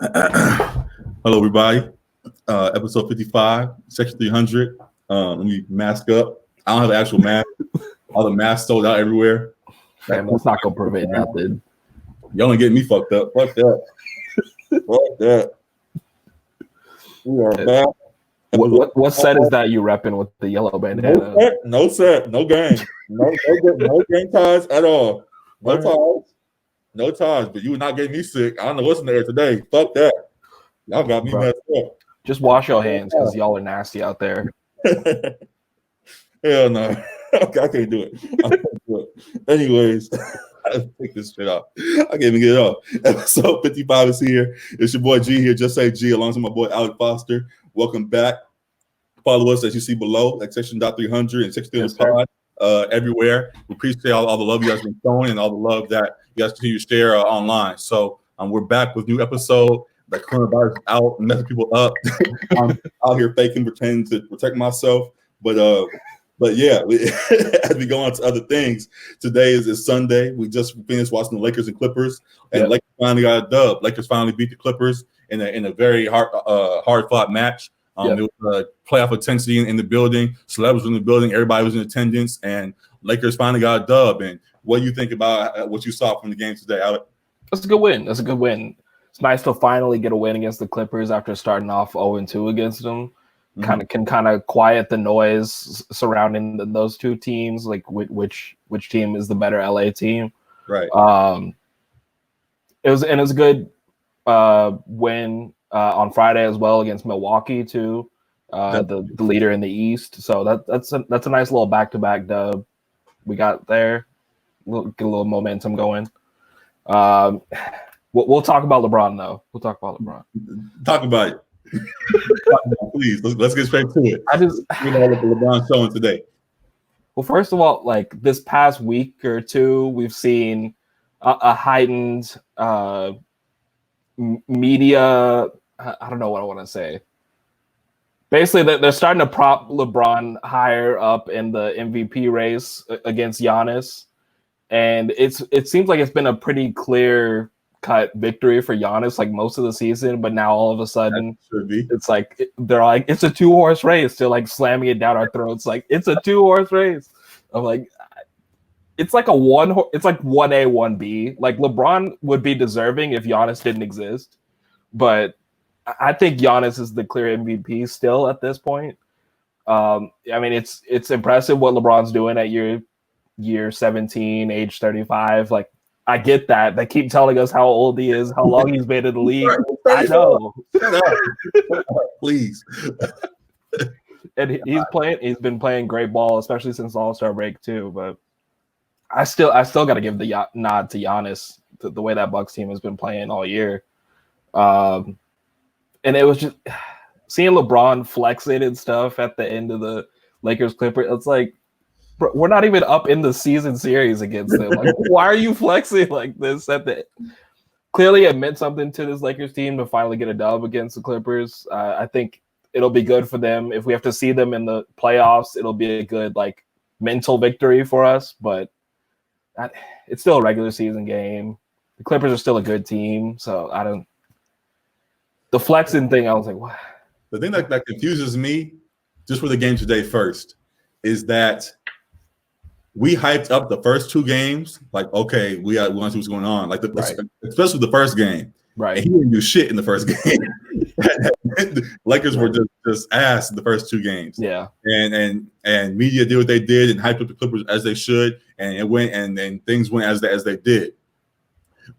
Hello, everybody. Episode 55, Section 300. Let me mask up. I don't have an actual mask. All the masks sold out everywhere. Man, that's not gonna prevent nothing. Y'all ain't getting me fucked up. Fuck that. Fuck that. We are back. What set is that you repping with the yellow bandana? No set. No game. No game ties at all. No ties. No ties. But you would not get me sick. I don't know what's in there today. Fuck that. Y'all got me messed up. Just wash your hands because y'all are nasty out there. Hell no. I can't do it. Anyways, I take this shit off. I can't even get it off. Episode 55 is here. It's your boy G here. Just say G alongside my boy Alec Foster. Welcome back. Follow us as you see below, like Section.300 and Section.300 pod everywhere. We appreciate all the love you guys have been showing and all the love that you guys continue to share online. So we're back with new episode. The coronavirus is out and messing people up. I'm out here faking, pretending to protect myself. But yeah, as we go on to other things, today is Sunday. We just finished watching the Lakers and Clippers, and Lakers finally got a dub. Lakers finally beat the Clippers in a very hard fought match. There was playoff intensity in the building. Celebs was in the building. Everybody was in attendance, and Lakers finally got a dub. And what do you think about what you saw from the game today, Alec? That's a good win. It's nice to finally get a win against the Clippers after starting off 0-2 against them. Can quiet the noise surrounding those two teams, like which team is the better LA team. Right. It was a good win on Friday as well against Milwaukee too, the leader in the East. So that's a nice little back-to-back dub we got there. We'll get a little momentum going. We'll talk about LeBron though. Talk about it. Please, let's get straight to it. What LeBron showing today. Well, first of all, like this past week or two, we've seen a heightened media. I don't know what I want to say. Basically, they're starting to prop LeBron higher up in the MVP race against Giannis, and it seems like it's been a pretty clear cut victory for Giannis like most of the season, but now all of a sudden it's like they're like it's a 2-horse race. They're like slamming it down our throats like it's a 2-horse race. I'm like, it's like it's like 1A 1B. Like LeBron would be deserving if Giannis didn't exist, but I think Giannis is the clear MVP still at this point. I mean, it's impressive what LeBron's doing at year 17, age 35. Like, I get that. They keep telling us how old he is, how long he's been in the league. I know. Please. And he's been playing great ball, especially since the All-Star break too. But I still got to give the nod to Giannis, the way that Bucks team has been playing all year. And it was just seeing LeBron flex it and stuff at the end of the Lakers Clippers. It's like, bro, we're not even up in the season series against them. Like, why are you flexing like this? Clearly, it meant something to this Lakers team to finally get a dub against the Clippers. I think it'll be good for them. If we have to see them in the playoffs, it'll be a good like mental victory for us. But it's still a regular season game. The Clippers are still a good team, so I don't. The flexing thing, I was like, what? The thing that confuses me, just for the game today first, is that we hyped up the first two games, like, okay, we want to see what's going on. Like, especially the first game. Right. And he didn't do shit in the first game. Lakers were just ass in the first two games. Yeah. And media did what they did and hyped up the Clippers as they should. And it went, and then things went as they did.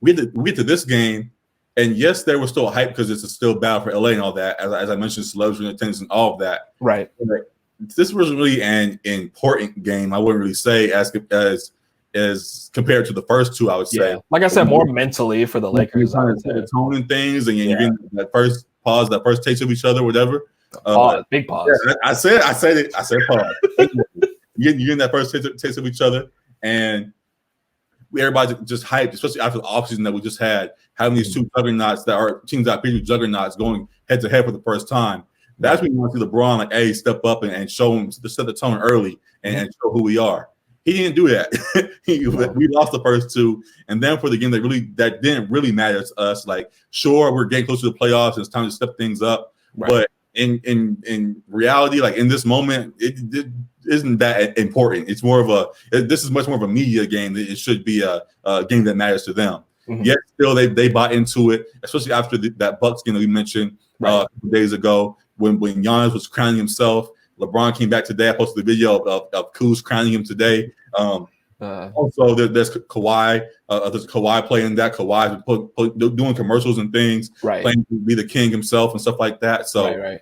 We get to this game, and yes, there was still a hype because it's still battle for LA and all that. As I mentioned, celebs were in attendance and all of that. Right. This was really an important game. I wouldn't really say as compared to the first two. I would say, like I said, more mentally for the Lakers. The tone and things, and you're getting that first pause, that first taste of each other, whatever. Big pause. Yeah, I said pause. You're getting that first taste of each other, and everybody just hyped, especially after the offseason that we just had, having these two juggernauts that are teams that are juggernauts going head to head for the first time. That's when you want to see LeBron step up and show him to set the tone early and show who we are. He didn't do that. We lost the first two, and then for the game that didn't really matter to us. Like, sure, we're getting closer to the playoffs, and it's time to step things up. Right. But in reality, like in this moment, it isn't that important. It's more of this is much more of a media game than it should be a game that matters to them. Mm-hmm. Yet still, they bought into it, especially after that Bucks game that we mentioned a couple days ago when Giannis was crowning himself. LeBron came back today. I posted the video of Kuz crowning him today. Also, there's Kawhi. There's Kawhi playing that. Kawhi's doing commercials and things, playing to be the king himself and stuff like that. So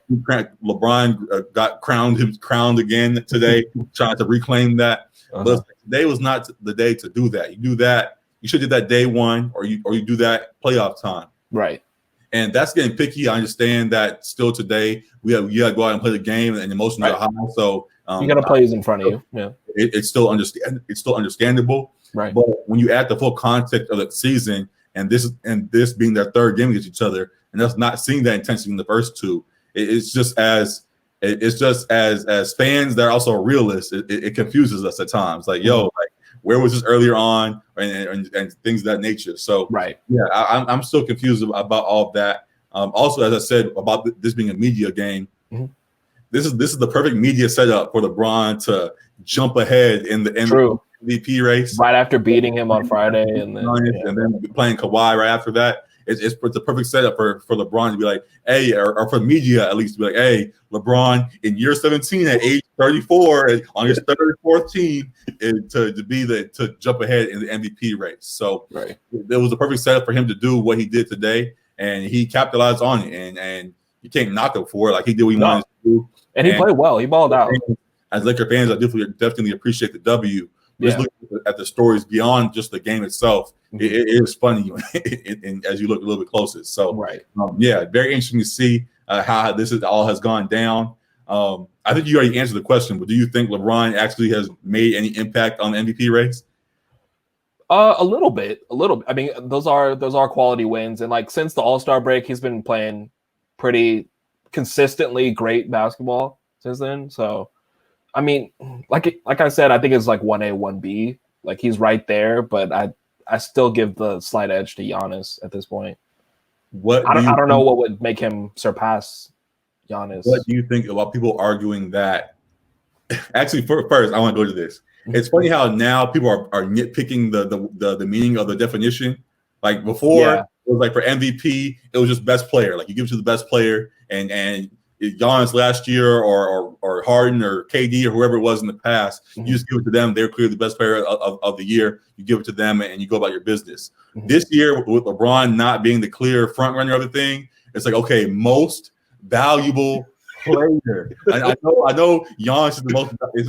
LeBron got crowned again today, trying to reclaim that. But today was not the day to do that. You do that, you should do that day one, or you do that playoff time. Right. And that's getting picky. I understand that still today you got to go out and play the game, and emotions are high. So you got to play in front of you. Yeah, it's still understandable. Right. But when you add the full context of the season, and this being their third game against each other, and us not seeing that intensity in the first two, it's just as fans that are also realists, it confuses us at times. Like, like, where was this earlier on, and things of that nature. So, I'm still confused about all of that. Also, as I said about this being a media game, this is the perfect media setup for LeBron to jump ahead in the MVP race right after beating him on Friday, and then playing Kawhi right after that. It's the perfect setup for LeBron to be like, hey, or for media at least to be like, hey, LeBron in year 17 at age 34 on his 34th team to jump ahead in the MVP race. So it was the perfect setup for him to do what he did today, and he capitalized on it, and you can't knock him for it. Like, he did what he wanted to do, and he played well. He balled out. As Laker fans, I definitely appreciate the W. Just looking at the stories beyond just the game itself, it is funny and as you look a little bit closer. So, very interesting to see how this all has gone down. I think you already answered the question, but do you think LeBron actually has made any impact on the MVP race? A little bit. I mean, those are quality wins, and like since the All-Star break, he's been playing pretty consistently great basketball since then. So, I mean, like I said, I think it's like 1A, 1B. Like, he's right there, but I still give the slight edge to Giannis at this point. I don't know what would make him surpass Giannis. What do you think about people arguing that? Actually, first, I want to go to this. It's funny how now people are nitpicking the meaning of the definition. Like before, it was like for MVP, it was just best player. Like, you give it to the best player, and Giannis last year or Harden or KD or whoever it was in the past, you just give it to them. They're clearly the best player of the year. You give it to them and you go about your business. This year, with LeBron not being the clear front runner of the thing, it's like, okay, most valuable player. I know Giannis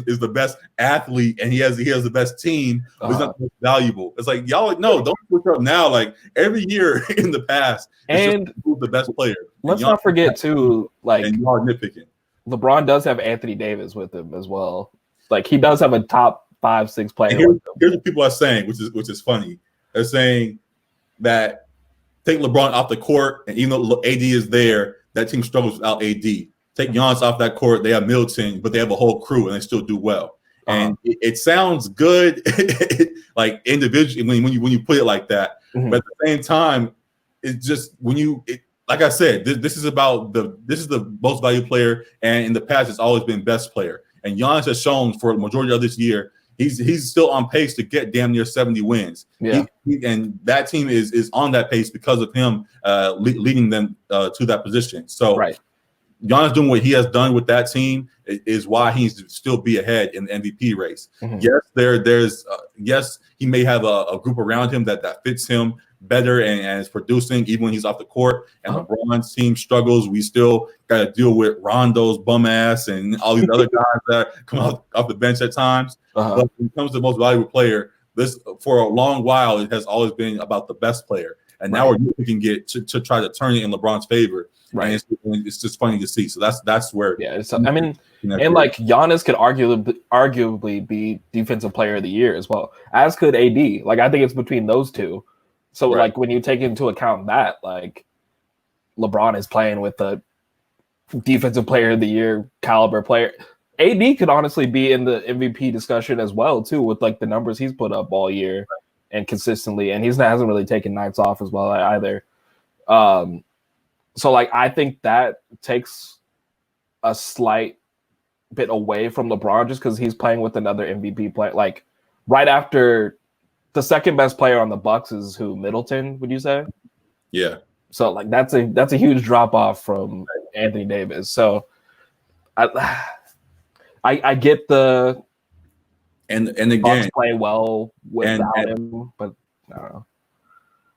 is the best athlete, and he has the best team, but he's not the most valuable. It's like, y'all, no, don't switch up now. Like, every year in the past, it's just the best player. Let's not forget too, like, and y'all nitpicking. LeBron does have Anthony Davis with him as well. Like, he does have a top 5-6 player. Here's what people are saying, which is funny. They're saying that take LeBron off the court, and even though AD is there, that team struggles without AD. Take Giannis off that court, they have Middleton, but they have a whole crew, and they still do well. And it sounds good, like individually when you put it like that. But at the same time, it's just like I said, this is the most valuable player, and in the past, it's always been best player. And Giannis has shown for the majority of this year, he's still on pace to get damn near 70 wins. Yeah, and that team is on that pace because of him leading them to that position. So Giannis doing what he has done with that team is why he needs to still be ahead in the MVP race. Yes, yes, he may have a group around him that fits him better and is producing even when he's off the court. And LeBron's team struggles. We still got to deal with Rondo's bum ass and all these other guys that come off the bench at times. But when it comes to the most valuable player, this for a long while it has always been about the best player. And now we can get to try to turn it in LeBron's favor. Right. And it's just funny to see. So that's where I mean, and like Giannis could arguably be defensive player of the year as well, as could AD. Like, I think it's between those two. So like when you take into account that, like, LeBron is playing with the defensive player of the year caliber player. AD could honestly be in the MVP discussion as well too, with like the numbers he's put up all year and consistently, and hasn't really taken nights off as well either. So like I think that takes a slight bit away from LeBron just because he's playing with another MVP player. Like right after the second best player on the Bucks is who? Middleton, would you say? Yeah. So like that's a huge drop off from Anthony Davis. So I get the and again Bucks play well without him, but I don't know.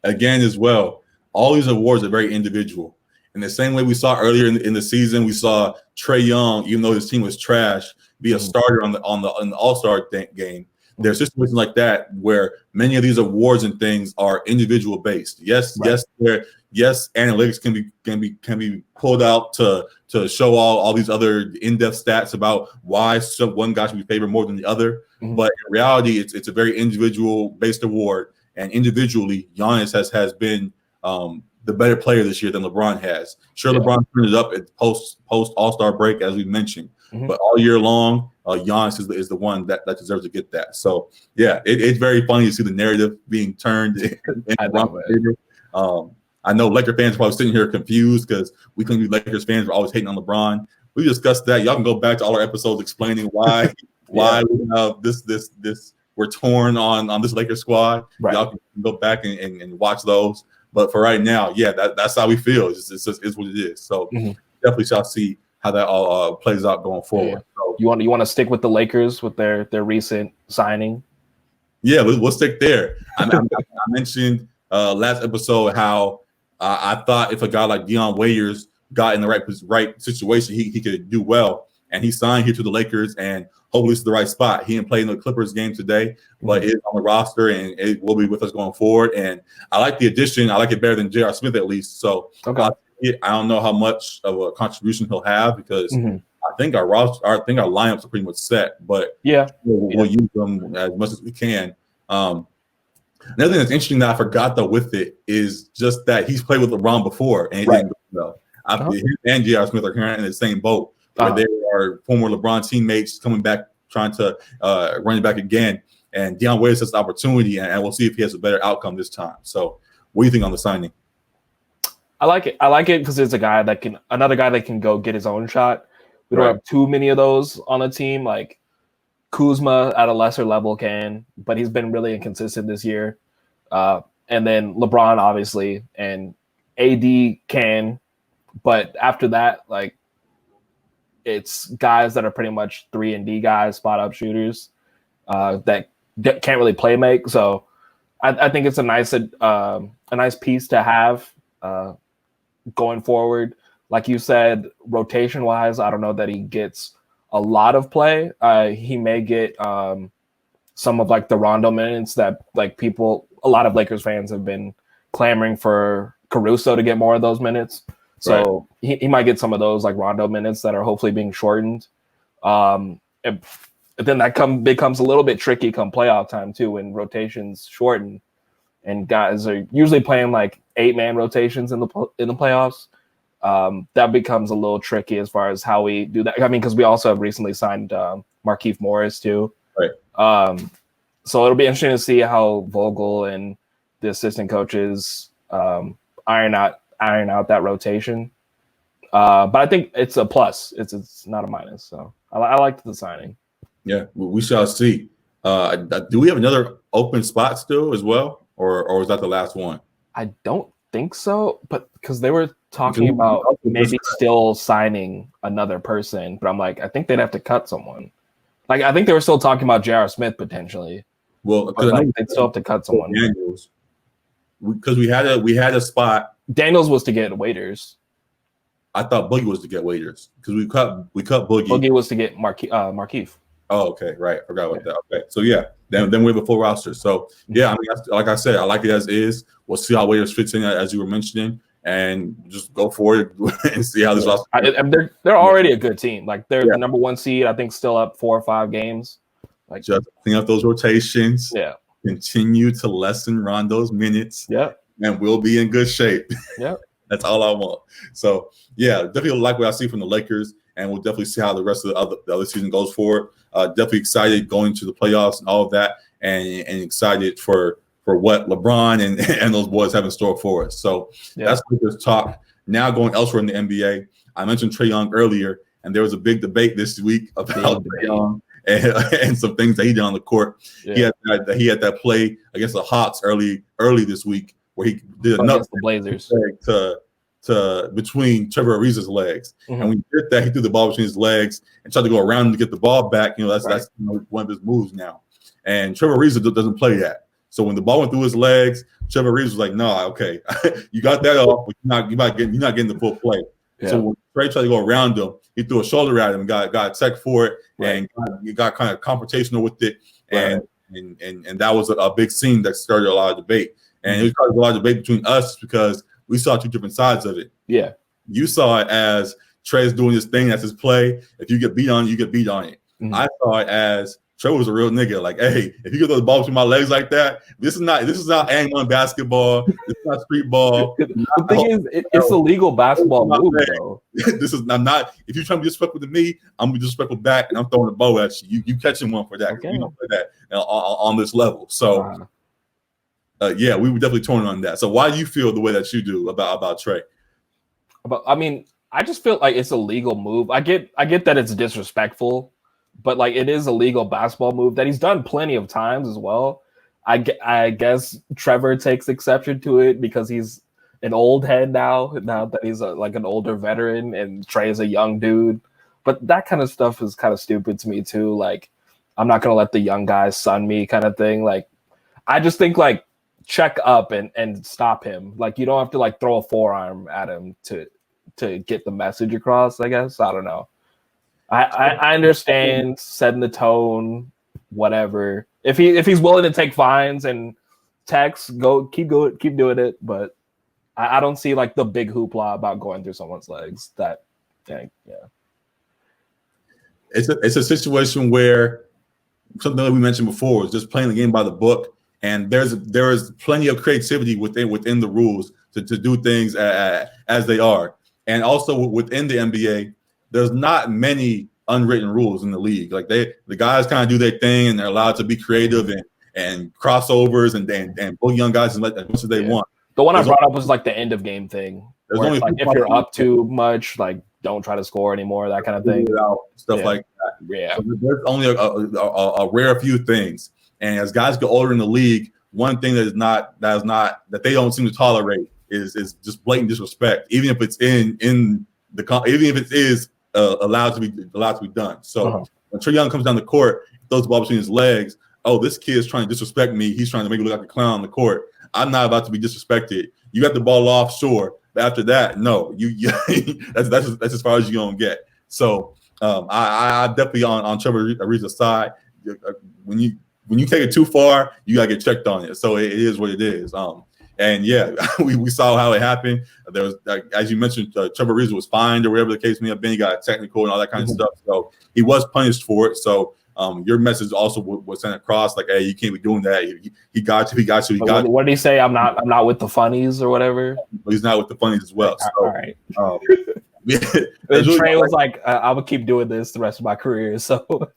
Again, as well, all these awards are very individual. In the same way we saw earlier in the season, we saw Trae Young, even though his team was trash, be a starter on the All-Star game. There's situations like that where many of these awards and things are individual based. Yes, analytics can be pulled out to show all these other in-depth stats about why one guy should be favored more than the other. Mm-hmm. But in reality, it's a very individual based award, and individually, Giannis has been the better player this year than LeBron has. Sure, LeBron turned it up at post All-Star break, as we mentioned, but all year long, Giannis is the one that deserves to get that. So yeah, it's very funny to see the narrative being turned in LeBron's favor. I know Laker fans are probably sitting here confused because we couldn't be Lakers fans. We're always hating on LeBron. We discussed that. Y'all can go back to all our episodes explaining why we're torn on this Lakers squad. Right. Y'all can go back and watch those. But for right now, that's how we feel. It's what it is. So definitely shall see how that all plays out going forward. Yeah. So, you want to stick with the Lakers with their recent signing? Yeah, we'll stick there. I mentioned last episode how I thought if a guy like Dion Waiters got in the right situation, he could do well. And he signed here to the Lakers, and hopefully it's the right spot. He didn't play in the Clippers game today, but it's on the roster, and it will be with us going forward. And I like the addition. I like it better than J.R. Smith, at least. So I don't know how much of a contribution he'll have because I think our lineups are pretty much set. But we'll use them as much as we can. Another thing that's interesting that I forgot though with it is just that he's played with LeBron before, and it didn't go well. Him and J.R. Smith are currently in the same boat. Where they are former LeBron teammates coming back, trying to run it back again. And Dion Waiters has the opportunity, and we'll see if he has a better outcome this time. So what do you think on the signing? I like it. I like it because it's another guy that can go get his own shot. We don't have too many of those on the team. Like Kuzma at a lesser level can, but he's been really inconsistent this year. And then LeBron, obviously, and AD can. But after that, like, it's guys that are pretty much 3-and-D guys, spot up shooters that can't really play make. So I think it's a nice piece to have going forward. Like you said, rotation wise, I don't know that he gets a lot of play. He may get some of like the Rondo minutes that like a lot of Lakers fans have been clamoring for Caruso to get more of those minutes. So he might get some of those like Rondo minutes that are hopefully being shortened. Then that becomes a little bit tricky come playoff time too, when rotations shorten and guys are usually playing like 8-man rotations in the playoffs. That becomes a little tricky as far as how we do that. I mean, because we also have recently signed Markieff Morris too. Right. So it'll be interesting to see how Vogel and the assistant coaches iron out that rotation. But I think it's a plus. It's not a minus. So I liked the signing. Yeah, we shall see. Do we have another open spot still as well? Or is that the last one? I don't think so, but because they were talking about maybe still signing another person, but I'm like, I think they'd have to cut someone. Like, I think they were still talking about J.R. Smith potentially. Well, because they'd still have to cut someone. Daniels, because we had a spot. Daniels was to get Waiters. I thought Boogie was to get Waiters because we cut Boogie. Boogie was to get Markieff. Oh, okay, right. I forgot about that. Okay, so yeah, then we have a full roster. So yeah, I mean, like I said, I like it as is. We'll see how Waiters fits in as you were mentioning, and just go for it and see how this roster. They're already a good team. Like they're the number 1 seed. I think still up 4 or 5 games. Like just clean up those rotations. Yeah. Continue to lessen Rondo's minutes. Yeah. And we'll be in good shape. Yeah. That's all I want. So yeah, definitely like what I see from the Lakers. and we'll definitely see how the rest of the other season goes forward. Definitely excited going to the playoffs and all of that, and excited for what LeBron and those boys have in store for us. So that's Lakers talk. Now going elsewhere in the NBA, I mentioned Trae Young earlier, and there was a big debate this week about Trae Young and some things that he did on the court. Yeah. He had that play against the Hawks early this week where he did enough the Blazers to between Trevor Ariza's legs, and when he did that, he threw the ball between his legs and tried to go around him to get the ball back. That's one of his moves now, and Trevor Ariza doesn't play that. So when the ball went through his legs, Trevor Ariza was like, "Nah, okay, you got that off, but you're not getting the full play." Yeah. So when Trae tried to go around him, he threw a shoulder at him, got a tech for it, and got kind of confrontational with it, and that was a big scene that started a lot of debate. And it was a lot of debate between us because we saw two different sides of it. Yeah, you saw it as Trae's doing this thing, that's his play. If you get beat on it, you get beat on it. I saw it as Trae was a real nigga. Like, hey, if you get those balls between my legs like that, this is not A1 basketball. This is not street ball. The thing is, it's a legal basketball move, bro. This is not. If you're trying to be disrespectful to me, I'm gonna be disrespectful back, and I'm throwing a bow at you. You catching one for that. Okay. You don't play that on this level. So, yeah, we were definitely torn on that. So, why do you feel the way that you do about Trae? I mean, I just feel like it's a legal move. I get that it's disrespectful. But like it is a legal basketball move that he's done plenty of times as well. I guess Trevor takes exception to it because he's an old head now that he's like an older veteran, and Trae is a young dude. But that kind of stuff is kind of stupid to me too. Like, I'm not gonna let the young guys sun me kind of thing. Like, I just think like check up and stop him. Like, you don't have to like throw a forearm at him to get the message across. I guess I don't know. I understand setting the tone, whatever. If he's willing to take fines and texts, keep doing it. But I don't see like the big hoopla about going through someone's legs. It's a situation where something that we mentioned before is just playing the game by the book, and there is plenty of creativity within the rules to do things as they are, and also within the NBA. There's not many unwritten rules in the league. Like the guys kind of do their thing, and they're allowed to be creative and crossovers and pull young guys as much as they want. The one I brought up was like the end of game thing. Where it's like if you're up too much, like don't try to score anymore, that kind of thing. Stuff like that. Yeah. So there's only a rare few things. And as guys get older in the league, one thing that they don't seem to tolerate is just blatant disrespect, even if it's even if it is allowed to be done. So when Trae Young comes down the court, throws the ball between his legs. Oh, this kid is trying to disrespect me. He's trying to make me look like a clown on the court. I'm not about to be disrespected. You got the ball off, sure, but after that, no. That's as far as you're gonna get. So I definitely on Trevor Ariza's side. When you take it too far, you gotta get checked on it. So it is what it is. And yeah, we saw how it happened. There was, as you mentioned, Trevor Ariza was fined or whatever the case may have been. He got technical and all that kind of stuff. So he was punished for it. So your message also was sent across like, hey, you can't be doing that. He got you. What did he say? I'm not with the funnies or whatever. He's not with the funnies as well. So, all right. Trae was like, I would keep doing this the rest of my career. So.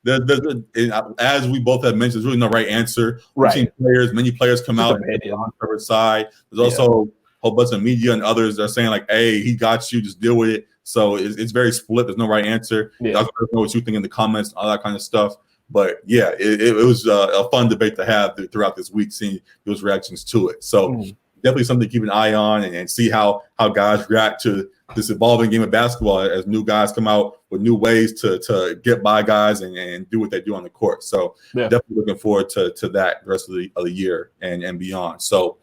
As we both have mentioned, there's really no right answer. We've seen many players come out on Trevor's side. There's also a whole bunch of media and others that are saying like, hey, he got you, just deal with it. So it's very split. There's no right answer. I don't know what you think in the comments, all that kind of stuff. But yeah, it was a fun debate to have throughout this week, seeing those reactions to it. So definitely something to keep an eye on and see how guys react to this evolving game of basketball as new guys come out with new ways to get by guys and do what they do on the court. So definitely looking forward to that the rest of the year and beyond. So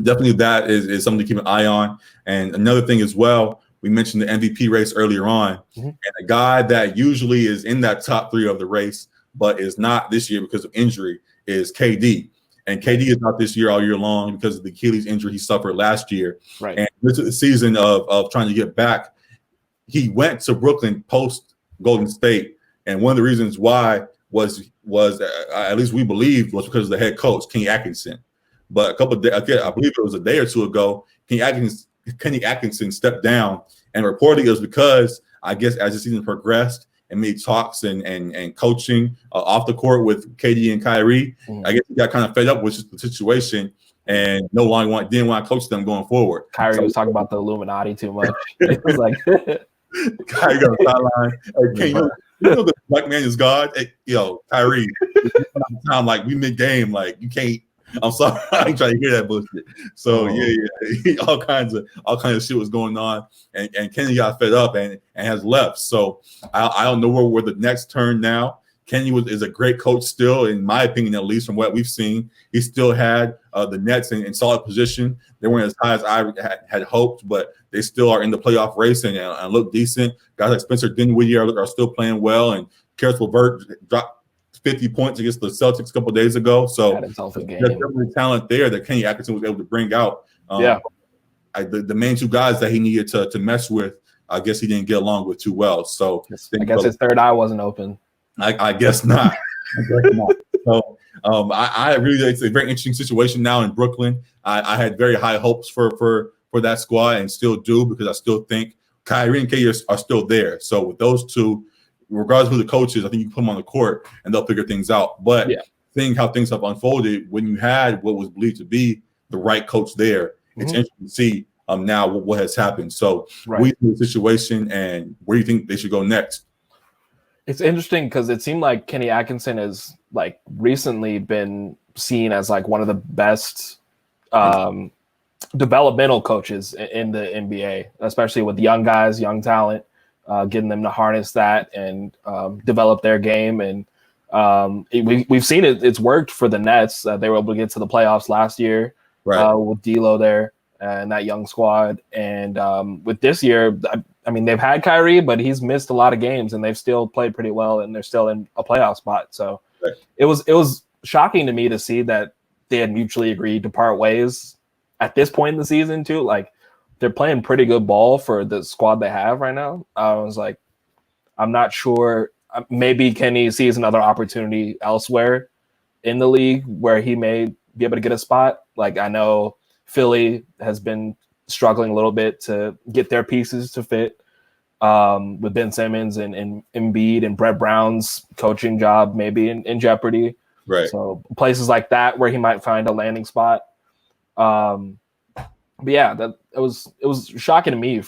definitely that is something to keep an eye on. And another thing as well, we mentioned the MVP race earlier on, and a guy that usually is in that top three of the race, but is not this year because of injury is KD. And KD is not this year all year long because of the Achilles injury he suffered last year. Right. And this is the season of trying to get back. He went to Brooklyn post Golden State, and one of the reasons why was at least we believed was because of the head coach Kenny Atkinson. But a couple of days, I believe it was a day or two ago, Kenny Atkinson stepped down, and reportedly it was because I guess as the season progressed and made talks and coaching off the court with KD and Kyrie, I guess he got kind of fed up with the situation and no longer didn't want to coach them going forward. Kyrie was talking about the Illuminati too much. It was like Kyrie got a sideline. Hey, you know the black man is God. Hey, Kyrie, time like we mid game, like you can't. I'm sorry, I ain't trying to hear that bullshit. So yeah, all kinds of shit was going on, and Kenny got fed up and has left. So I don't know where the next turn now. Kenny is a great coach still, in my opinion, at least from what we've seen. He still had the Nets in solid position. They weren't as high as I had hoped, but they still are in the playoff race and look decent. Guys like Spencer Dinwiddie are still playing well, and Karis LeVert dropped 50 points against the Celtics a couple of days ago. So there's definitely talent there that Kenny Atkinson was able to bring out. The main two guys that he needed to mess with, I guess he didn't get along with too well. So I guess his third eye wasn't open. I guess not. So I really, it's a very interesting situation now in Brooklyn. I had very high hopes for that squad and still do, because I still think Kyrie and KD are still there. So with those two, regardless of who the coach is, I think you can put them on the court and they'll figure things out. But seeing how things have unfolded, when you had what was believed to be the right coach there, it's interesting to see now what has happened. So we see the situation, and where do you think they should go next? It's interesting because it seemed like Kenny Atkinson has like recently been seen as like one of the best developmental coaches in the NBA, especially with young guys, young talent, getting them to harness that and develop their game. And we've seen it. It's worked for the Nets. They were able to get to the playoffs last year with D'Lo there and that young squad. And with this year, I mean, they've had Kyrie, but he's missed a lot of games, and they've still played pretty well, and they're still in a playoff spot. So it was shocking to me to see that they had mutually agreed to part ways at this point in the season too. Like, they're playing pretty good ball for the squad they have right now. I was like, I'm not sure. Maybe Kenny sees another opportunity elsewhere in the league where he may be able to get a spot. Like, I know Philly has been struggling a little bit to get their pieces to fit with Ben Simmons and Embiid, and Brett Brown's coaching job maybe in jeopardy. Right. So places like that where he might find a landing spot. But yeah, it was shocking to me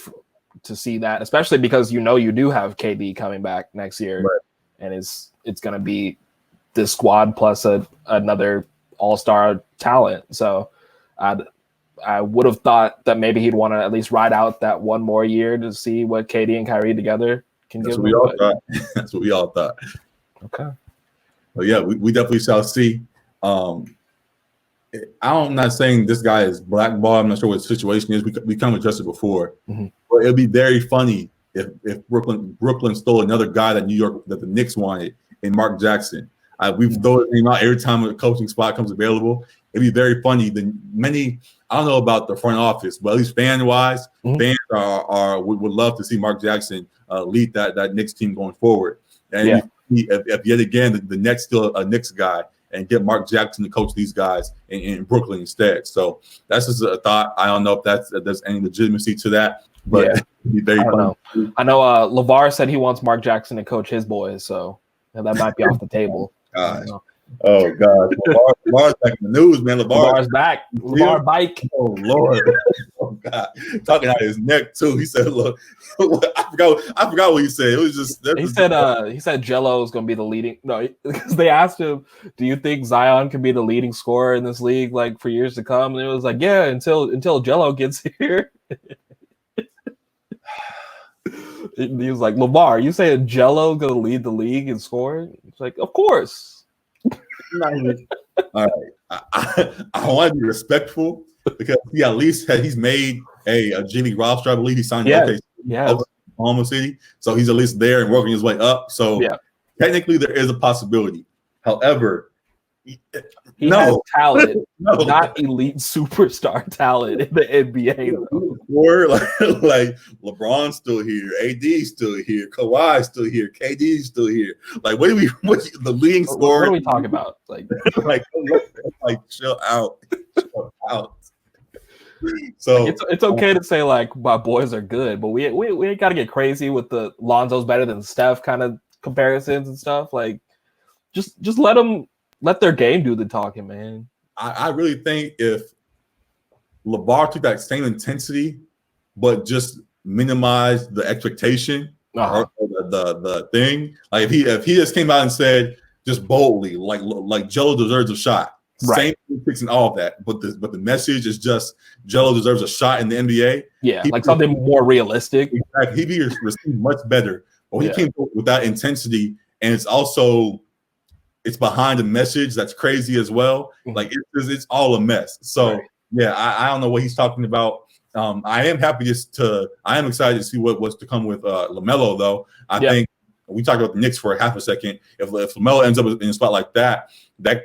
to see that, especially because you do have KD coming back next year, and it's going to be this squad plus another all-star talent. So I would have thought that maybe he'd want to at least ride out that one more year to see what KD and Kyrie together can give. That's what we all thought. Okay. But yeah, we definitely shall see. I'm not saying this guy is blackballed. I'm not sure what the situation is. We kind of addressed it before. But it'd be very funny if Brooklyn stole another guy that the Knicks wanted, in Mark Jackson. We've thrown his name out every time a coaching spot comes available. It'd be very funny. I don't know about the front office, but at least fan-wise, fans would love to see Mark Jackson lead that Knicks team going forward. And if yet again the Nets still a Knicks guy, and get Mark Jackson to coach these guys in Brooklyn instead. So that's just a thought. I don't know if there's any legitimacy to that, but it'd be very funny. I know LeVar said he wants Mark Jackson to coach his boys, so that might be off the table. Gosh. Oh God, LeVar's back in the news, man. LeVar's back. LeVar bike. Oh Lord. Oh God, talking out his neck too. He said, "Look, I forgot what he said. It was just." He said Jello is going to be the leading. No, because they asked him, "Do you think Zion can be the leading scorer in this league like for years to come?" And it was like, "Yeah, until Jello gets here." He was like, "LeVar, you saying Jello going to lead the league in scoring?" It's like, "Of course." All right, I want to be respectful because he at least he's made a G League roster. I believe he signed Oklahoma City, so he's at least there and working his way up. So technically, there is a possibility. However, he has talent, not elite superstar talent in the NBA. Or like LeBron's still here, AD's still here, Kawhi's still here, KD's still here. Like, what the leading scorer? What are we talking about? Like chill out. Chill out. So it's okay to say like my boys are good, but we ain't got to get crazy with the Lonzo's better than Steph kind of comparisons and stuff. Like, just let their game do the talking, man. I really think if LeVar took that same intensity, but just minimized the expectation or the thing, like if he just came out and said just boldly, like Jello deserves a shot. Right. Same fixing all of that, but the message is just Jello deserves a shot in the NBA. Yeah, like something more realistic. Exactly. He'd be received much better. But when he came with that intensity, and it's behind the message that's crazy as well. Like it's all a mess. So yeah, I don't know what he's talking about. I am excited to see what's to come with LaMelo though. I think we talked about the Knicks for a half a second. If LaMelo ends up in a spot like that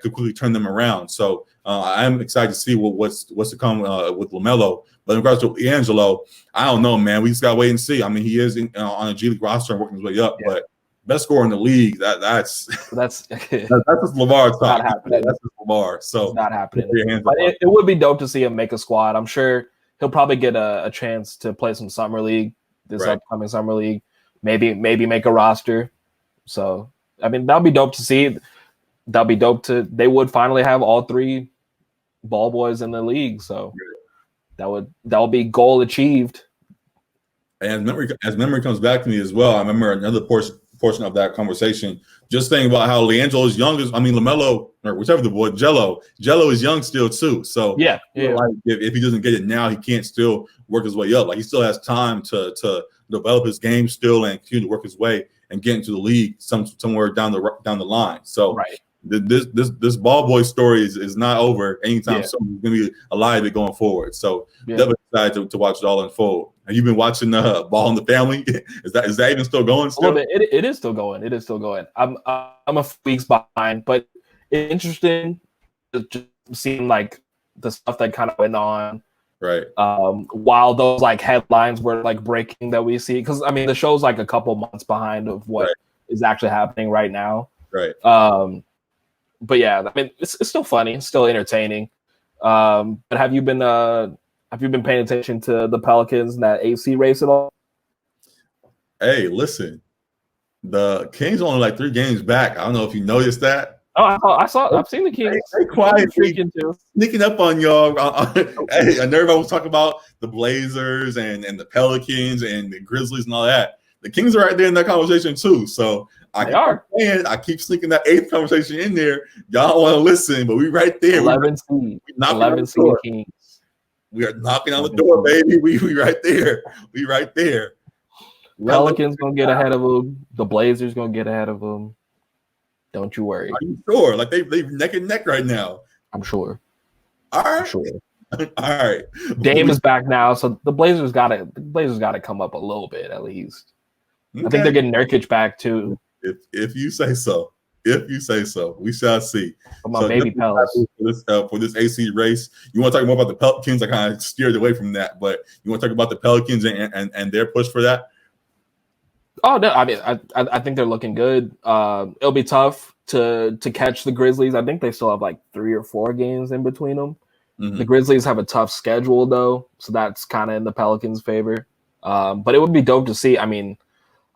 could quickly turn them around. So I am excited to see what's to come with LaMelo. But in regards to Angelo, I don't know, man. We just gotta wait and see. I mean, he is on a G League roster and working his way up, but best scorer in the league. That's just LeVar not happening. That's just LeVar. So it's not happening. But it would be dope to see him make a squad. I'm sure he'll probably get a chance to play some summer league this upcoming summer league. Maybe make a roster. So I mean, that'll be dope to see. That'll be dope they would finally have all three ball boys in the league. So that would be goal achieved. And as memory comes back to me as well, I remember another portion of that conversation, just thinking about how LiAngelo is young. LaMelo, or whichever the boy, Jello is young still too. So like if he doesn't get it now, he can't still work his way up. Like he still has time to develop his game still and continue to work his way and get into the league somewhere down the line. So this ball boy story is not over anytime soon. It's gonna be alive going forward. So definitely excited to watch it all unfold. Have you been watching Ball in the Family? Is that even still going? Still? It is still going. It is still going. I'm a few weeks behind, but it's interesting just seeing like the stuff that kind of went on. Right. While those like headlines were like breaking that we see, because I mean the show's like a couple months behind of what is actually happening right now. Right. But yeah, I mean it's still funny, it's still entertaining. But have you been paying attention to the Pelicans and that AC race at all? Hey, listen, the Kings are only like 3 games back. I don't know if you noticed that. Oh, I've seen the Kings. They quietly sneaking up on y'all. Hey, and everybody was talking about the Blazers and the Pelicans and the Grizzlies and all that. The Kings are right there in that conversation too. So I keep sneaking that 8th conversation in there. Y'all don't want to listen, but we right there. 11 seed Kings. We are knocking on the door, baby. We right there. We right there. Pelicans gonna get ahead of them. The Blazers gonna get ahead of them. Don't you worry. Are you sure? Like they neck and neck right now. I'm sure. All right. I'm sure. All right. Dame is back now, so the Blazers gotta come up a little bit at least. Okay. I think they're getting Nurkic back too. If you say so. If you say so, we shall see. My baby Pelicans for this AC race. You want to talk more about the Pelicans? I kind of steered away from that, but you want to talk about the Pelicans and their push for that? Oh no, I mean I think they're looking good. It'll be tough to catch the Grizzlies. I think they still have like 3 or 4 games in between them. Mm-hmm. The Grizzlies have a tough schedule though, so that's kind of in the Pelicans' favor. But it would be dope to see. I mean,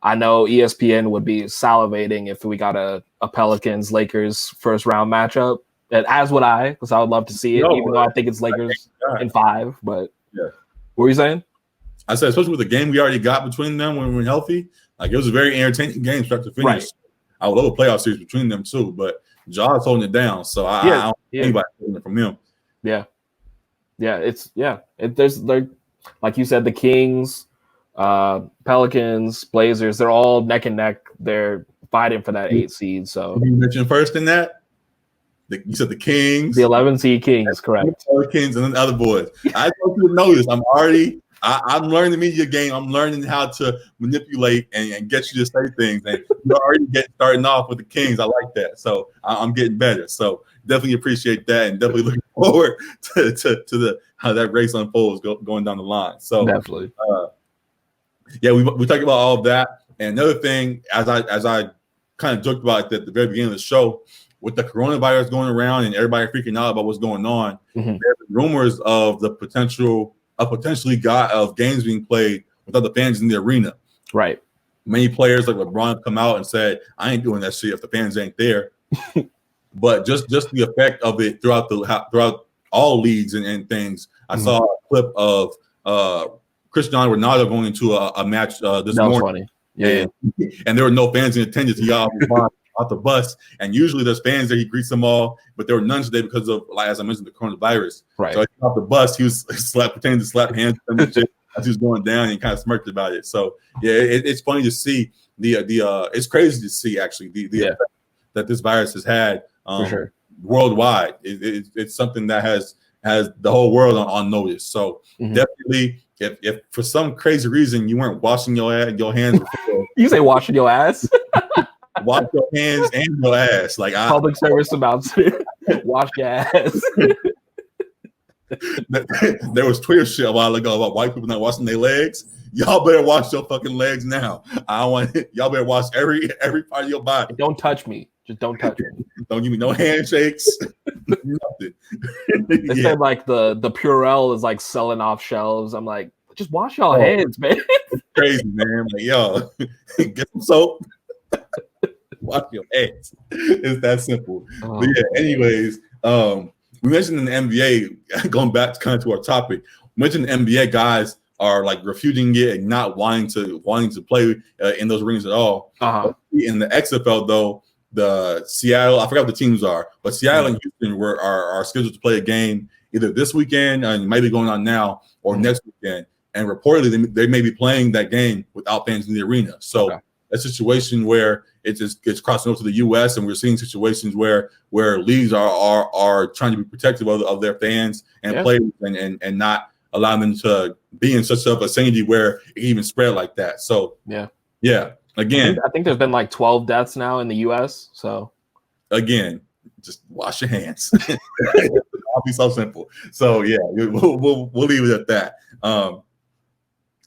I know ESPN would be salivating if we got a Pelicans Lakers first round matchup, and as would I, because I would love to see it. Even though I think it's Lakers in 5. But what were you saying? I said, especially with the game we already got between them when we were healthy, like it was a very entertaining game start to finish. Right. I would love a playoff series between them too, but Ja's holding it down, so I don't think anybody taking it from him. There's like you said, the Kings, Pelicans, Blazers, they're all neck and neck. They're fighting for that 8 seed. So you mentioned first in that. You said the Kings, the 11 seed Kings, correct? Pelicans, and then the other boys. I want you to know this. I'm learning the media game. I'm learning how to manipulate and get you to say things. And you're already starting off with the Kings. I like that. So I'm getting better. So definitely appreciate that, and definitely looking forward to how that race unfolds going down the line. So definitely. We talked about all of that. And another thing, as I kind of joked about at the very beginning of the show, with the coronavirus going around and everybody freaking out about what's going on, there's rumors of the potentially of games being played without the fans in the arena. Right. Many players like LeBron have come out and said, "I ain't doing that shit if the fans ain't there." But just the effect of it throughout all leagues and things. I saw a clip of Cristiano Ronaldo going into a match this morning. Funny. Yeah. And there were no fans in attendance. He got off the bus, and usually there's fans there. He greets them all, but there were none today because of, like, as I mentioned, the coronavirus. Right. So he got off the bus. He was pretending to slap hands with them and shit as he was going down, and he kind of smirked about it. So yeah, it's funny to see it's crazy to see actually the effect that this virus has had for sure worldwide. It's something that has the whole world on notice. So definitely, if for some crazy reason you weren't washing your hands before, you say washing your ass. Wash your hands and your ass. Like public service announcement. Wash your ass. There was Twitter shit a while ago about white people not washing their legs. Y'all better wash your fucking legs now. I don't want y'all better wash every part of your body. Don't touch me. Just don't touch me. Don't give me no handshakes. Nothing. They said like the Purell is like selling off shelves. I'm like, just wash your hands, man. It's crazy, man. Like, yo, get some soap. Wash your hands. It's that simple. But yeah, anyways, we mentioned in the NBA, going back to kind of to our topic, we mentioned the NBA guys are like refuting it and not wanting to play in those rings at all. In the XFL though, the Seattle, I forgot what the teams are, but Seattle and Houston are scheduled to play a game either this weekend, and it might be going on now, or next weekend. And reportedly, they may be playing that game without fans in the arena. So a situation where it's crossing over to the U.S. and we're seeing situations where leagues are trying to be protective of their fans and players and not allowing them to be in such a vicinity where it even spread like that. So yeah. Again, I think there's been like 12 deaths now in the U.S. So again, just wash your hands. I'll be so simple. So yeah, we'll leave it at that.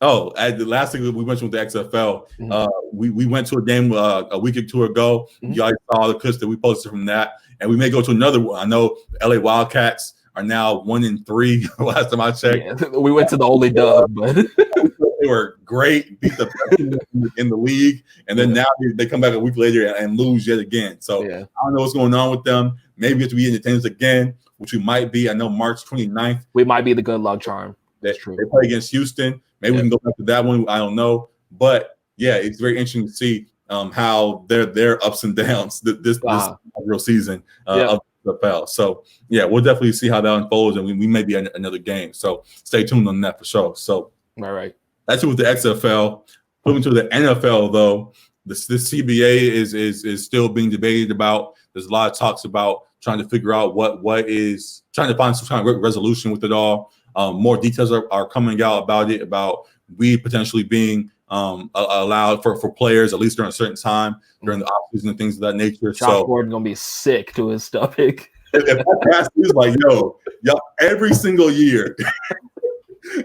The last thing we mentioned with the XFL, we went to a game a week or two ago. You guys saw the clips that we posted from that, and we may go to another one. I know the LA Wildcats are now 1-3. Last time I checked, we went to the only dub, but they were great, beat the best in the league, and then now they come back a week later and lose yet again. So I don't know what's going on with them. Maybe we have to be in attendance again, which we might be. I know March 29th. We might be the good luck charm. That's true. They play against Houston. Maybe we can go back to that one. I don't know. But yeah, it's very interesting to see how their ups and downs this real season of the NFL. So yeah, we'll definitely see how that unfolds, and we may be another game. So stay tuned on that for sure. So all right. That's it with the XFL. Moving to the NFL though, this CBA is still being debated about. There's a lot of talks about trying to figure out what is trying to find some kind of resolution with it all. More details are coming out about it, about we potentially being allowed for players, at least during a certain time, during the offseason and things of that nature. Josh Gordon going to be sick to his stomach. If that passes, he's like, y'all, every single year,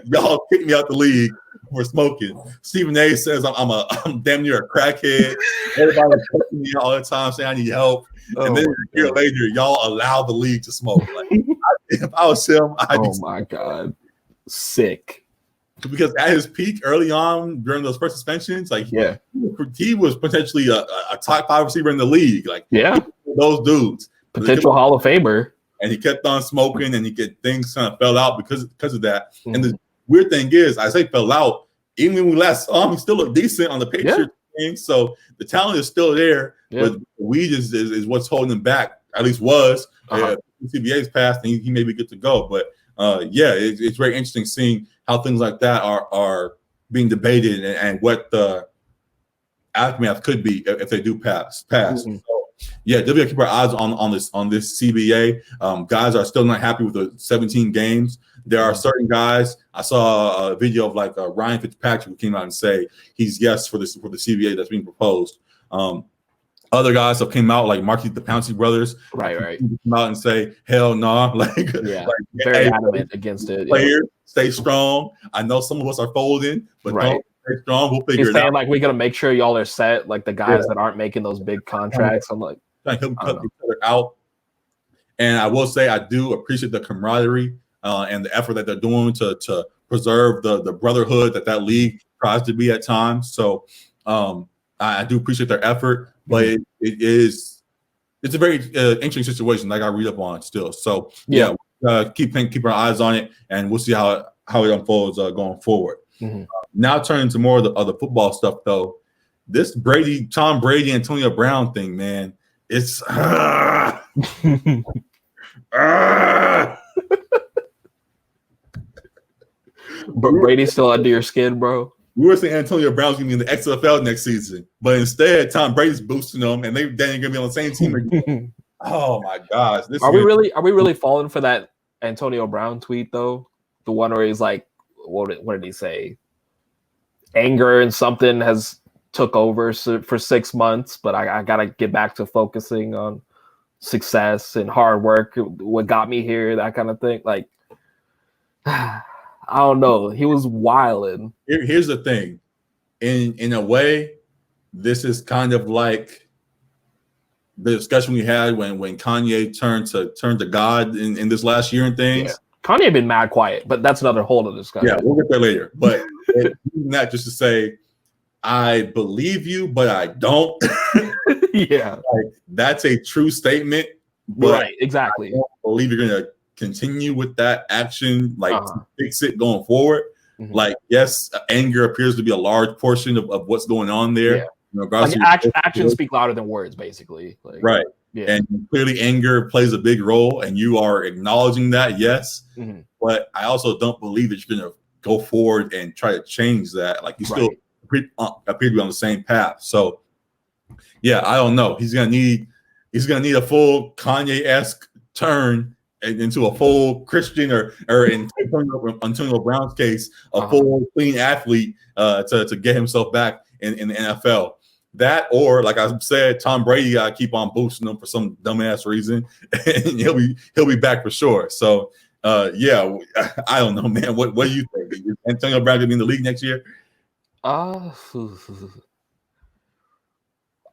y'all kick me out the league for smoking. Stephen A says I'm damn near a crackhead. Everybody's texting me all the time saying I need help. And then a year later, y'all allow the league to smoke. Like, if I was him, my God, sick. Because at his peak early on during those first suspensions, like he was potentially a top 5 receiver in the league. Like those dudes, potential Hall of Famer. And he kept on smoking, and things kind of fell out because of that. And the weird thing is, I say fell out. Even when we last saw him, he still looked decent on the Patriots thing. So the talent is still there, but weed is what's holding him back. At least was. CBA's passed, and he may be good to go. But it's very interesting seeing how things like that are being debated and what the aftermath could be if they do pass. So, definitely keep our eyes on this CBA. Guys are still not happy with the 17 games. There are certain guys. I saw a video of like Ryan Fitzpatrick who came out and say he's yes for the CBA that's being proposed. Other guys have came out like Marquis the Pouncey brothers, right, come out and say hell no, very adamant against it. Players, stay strong. I know some of us are folding, but don't strong. We'll figure He's it saying out. like we gotta make sure y'all are set. Like the guys that aren't making those big contracts. I'm like, trying to help cut each other out. And I will say I do appreciate the camaraderie and the effort that they're doing to preserve the brotherhood that league tries to be at times. So I do appreciate their effort, but it's a very interesting situation. Like I read up on it still. So keep our eyes on it, and we'll see how it unfolds going forward. Now turning to more of the football stuff, though. This Tom Brady, Antonio Brown thing, man, it's But Brady's still under your skin, bro. We were saying Antonio Brown's gonna be in the XFL next season, but instead Tom Brady's boosting them, and they're gonna be on the same team again. Oh my gosh! Are we really falling for that Antonio Brown tweet though? The one where he's like, what did he say? Anger and something has took over for 6 months, but I gotta get back to focusing on success and hard work. What got me here, that kind of thing. Like, I don't know. He was wilding. Here's the thing. In a way, this is kind of like the discussion we had when Kanye turned to God in this last year and things. Yeah. Kanye had been mad quiet, but that's another whole other discussion. Yeah, we'll get there later. But not just to say, I believe you, but I don't. Yeah. Like, that's a true statement. But right, exactly. I don't believe you're going to continue with that action, to fix it going forward. Like, yes, anger appears to be a large portion of what's going on there. Yeah. Like actions speak louder than words, basically. Like, right. Yeah. And clearly anger plays a big role, and you are acknowledging that, yes. But I also don't believe that you're going to go forward and try to change that. Like, you still appear to be on the same path. So, yeah, I don't know. He's gonna need a full Kanye-esque turn into a full Christian, or in Antonio Brown's case, a full clean athlete to get himself back in the NFL. That, or like I said, Tom Brady got to keep on boosting him for some dumbass reason, and he'll be back for sure. So yeah, I don't know, man. What do you think? Is Antonio Brown gonna be in the league next year? I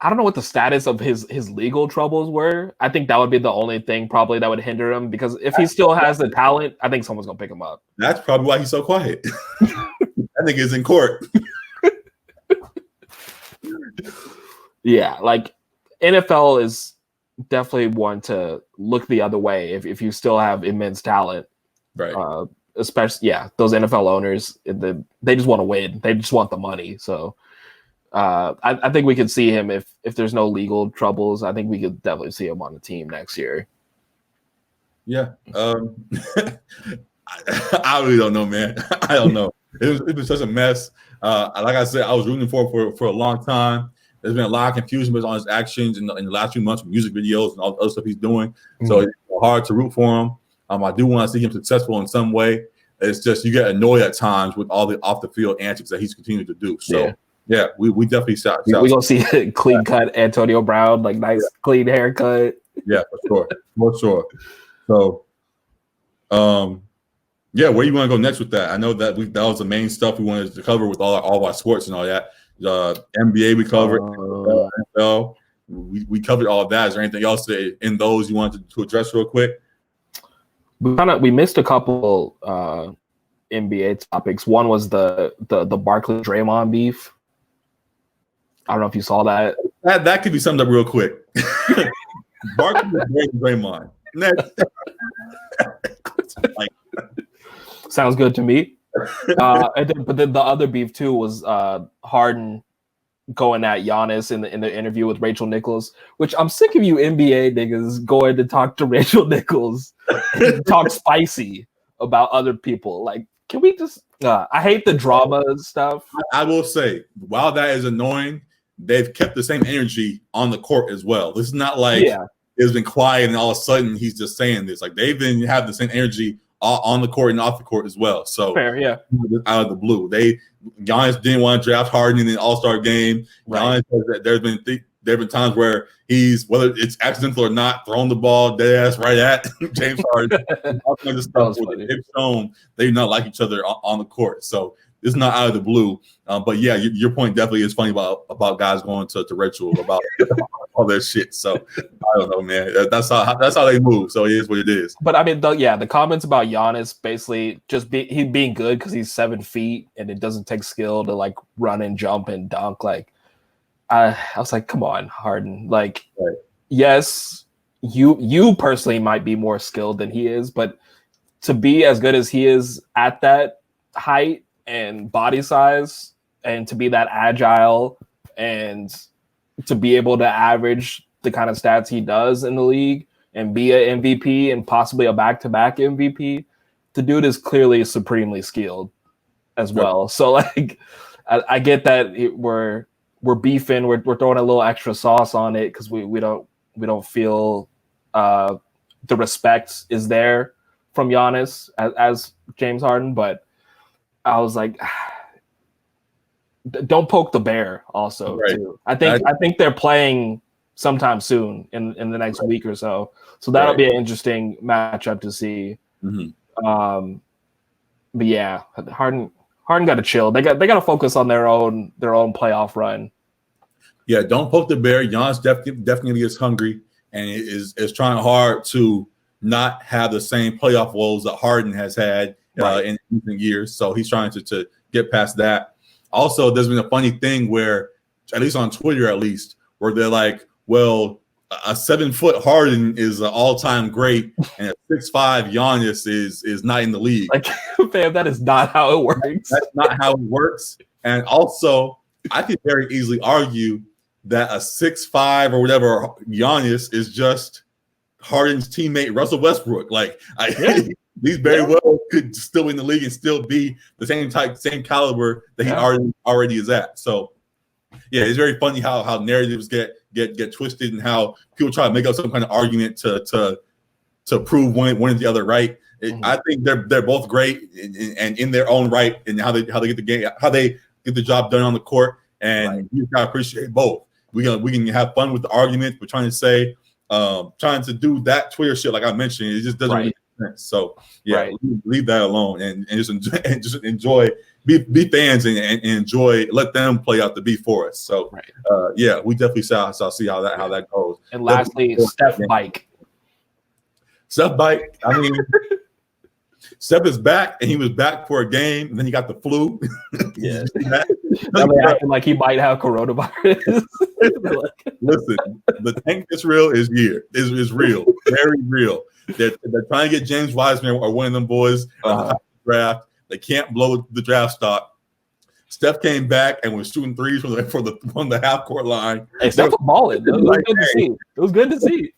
don't know what the status of his legal troubles were. I think that would be the only thing probably that would hinder him, because if he still has the talent, I think someone's gonna pick him up. That's probably why he's so quiet. I think he's in court. Yeah, like NFL is definitely one to look the other way if you still have immense talent. Right. Especially, those NFL owners, they just want to win. They just want the money. So I think we could see him if there's no legal troubles. I think we could definitely see him on the team next year. Yeah. I really don't know, man. I don't know. It's been such a mess. Like I said, I was rooting for a long time. There's been a lot of confusion on his actions in the last few months with music videos and all the other stuff he's doing. So it's hard to root for him. I do want to see him successful in some way. It's just you get annoyed at times with all the off the field antics that he's continuing to do. So yeah, we definitely shout. We're gonna see a clean cut Antonio Brown, like nice clean haircut. Yeah, for sure. So yeah, where you want to go next with that? I know that that was the main stuff we wanted to cover with all of our sports and all that. NBA we covered, NFL, we covered all of that. Is there anything else in those you wanted to address real quick? We missed a couple NBA topics. One was the Barkley Draymond beef. I don't know if you saw that. That could be summed up real quick. Barkley Draymond. Sounds good to me. But then the other beef too was Harden going at Giannis in the interview with Rachel Nichols, which I'm sick of you NBA niggas going to talk to Rachel Nichols, talk spicy about other people. Like, can we just? I hate the drama and stuff. I will say, while that is annoying, they've kept the same energy on the court as well. This is not like it's been quiet and all of a sudden he's just saying this. Like, they've been have the same energy on the court and off the court as well. So fair, yeah. Out of the blue, Giannis didn't want to draft Harden in the All-Star game. Right. Giannis says that there have been times where he's, whether it's accidental or not, thrown the ball dead ass right at James Harden. All kinds of stuff. They've shown they do not like each other on the court. So it's not out of the blue. But yeah, your point definitely is funny about guys going to Rachel about all that shit. So I don't know, man. That's how they move. So it is what it is. But I mean, the comments about Giannis basically just he being good because he's 7 feet and it doesn't take skill to like run and jump and dunk. Like, I was like, come on, Harden. Like, right. Yes, you personally might be more skilled than he is, but to be as good as he is at that height and body size, and to be that agile, and to be able to average the kind of stats he does in the league and be an MVP and possibly a back-to-back MVP, the dude is clearly supremely skilled as well. So like, I get that we're beefing, we're throwing a little extra sauce on it because we don't feel the respect is there from Giannis as James Harden, but I was like, don't poke the bear. Also, right. Too. I think they're playing sometime soon in the next week or so. So that'll be an interesting matchup to see. Mm-hmm. But yeah, Harden got to chill. They got to focus on their own playoff run. Yeah, don't poke the bear. Giannis definitely is hungry and is trying hard to not have the same playoff woes that Harden has had in recent years. So he's trying to get past that. Also, there's been a funny thing where, at least on Twitter, where they're like, well, a 7-foot Harden is an all-time great, and a 6'5" Giannis is not in the league. Like, fam, that is not how it works. That's not how it works. And also, I could very easily argue that a 6'5" or whatever Giannis is just Harden's teammate Russell Westbrook. Like, these very well could still win the league and still be the same caliber that he already is at. So, yeah, it's very funny how narratives get twisted and how people try to make up some kind of argument to prove one or the other right. I think they're both great and in their own right, and how they get the game, how they get the job done on the court, and you gotta appreciate both. We can have fun with the argument. We're trying to do that Twitter shit like I mentioned. It just doesn't make sense. So yeah, leave that alone and just enjoy. Be fans and enjoy. Let them play out the beat for us. So yeah, we definitely shall see how that goes. And lastly, Steph bike. Steph bike. I mean, Steph is back, and he was back for a game, and then he got the flu. Yeah, acting like he might have coronavirus. Listen, the tank is real. Is real, very real. They're trying to get James Wiseman or one of them boys draft. They can't blow the draft stock. Steph came back and was shooting threes from the half court line. Hey, Steph was balling. It was good to see. It was good to see.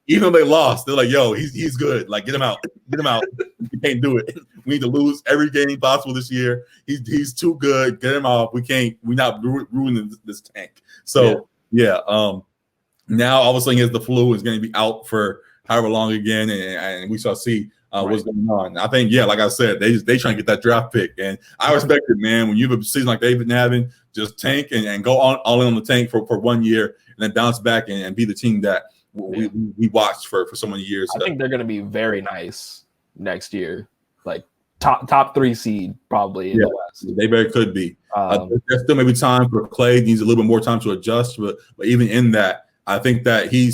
Even though they lost, they're like, "Yo, he's good. Like, get him out. Get him out. We can't do it. We need to lose every game possible this year. He's too good. Get him off. We're not ruining this tank." So now all of a sudden he has the flu. Is going to be out for however long again, and we shall see what's going on. I think, like I said, they trying to get that draft pick, and I respect it, man. When you have a season like they've been having, just tank and go all in on the tank for 1 year, and then bounce back and be the team that we watched for so many years. I think they're going to be very nice next year, like top 3 seed probably in the West. They very could be. There's still maybe time for Clay. He needs a little bit more time to adjust, but even in that, I think that he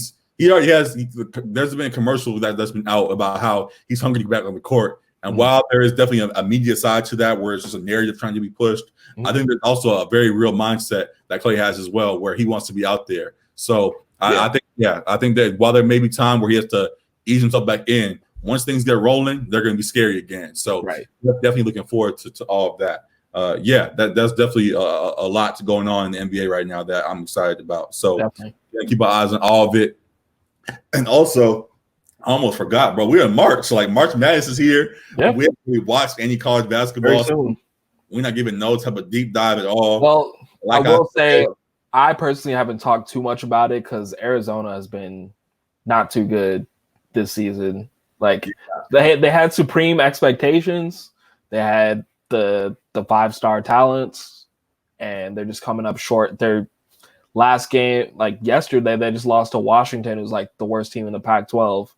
already has. There's been a commercial that's been out about how he's hungry to get back on the court. And while there is definitely a media side to that, where it's just a narrative trying to be pushed, I think there's also a very real mindset that Clay has as well, where he wants to be out there. So I think that while there may be time where he has to ease himself back in, once things get rolling, they're going to be scary again. So definitely looking forward to all of that. That's definitely a lot going on in the NBA right now that I'm excited about. So keep our eyes on all of it. And also, I almost forgot, bro. We're in March, so like March Madness is here. We haven't really watched any college basketball. So we're not giving no type of deep dive at all. Well, I will say, I personally haven't talked too much about it because Arizona has been not too good this season. Like they had supreme expectations. They had the 5-star talents, and they're just coming up short. Their last game, like yesterday, they just lost to Washington, who's like the worst team in the Pac-12.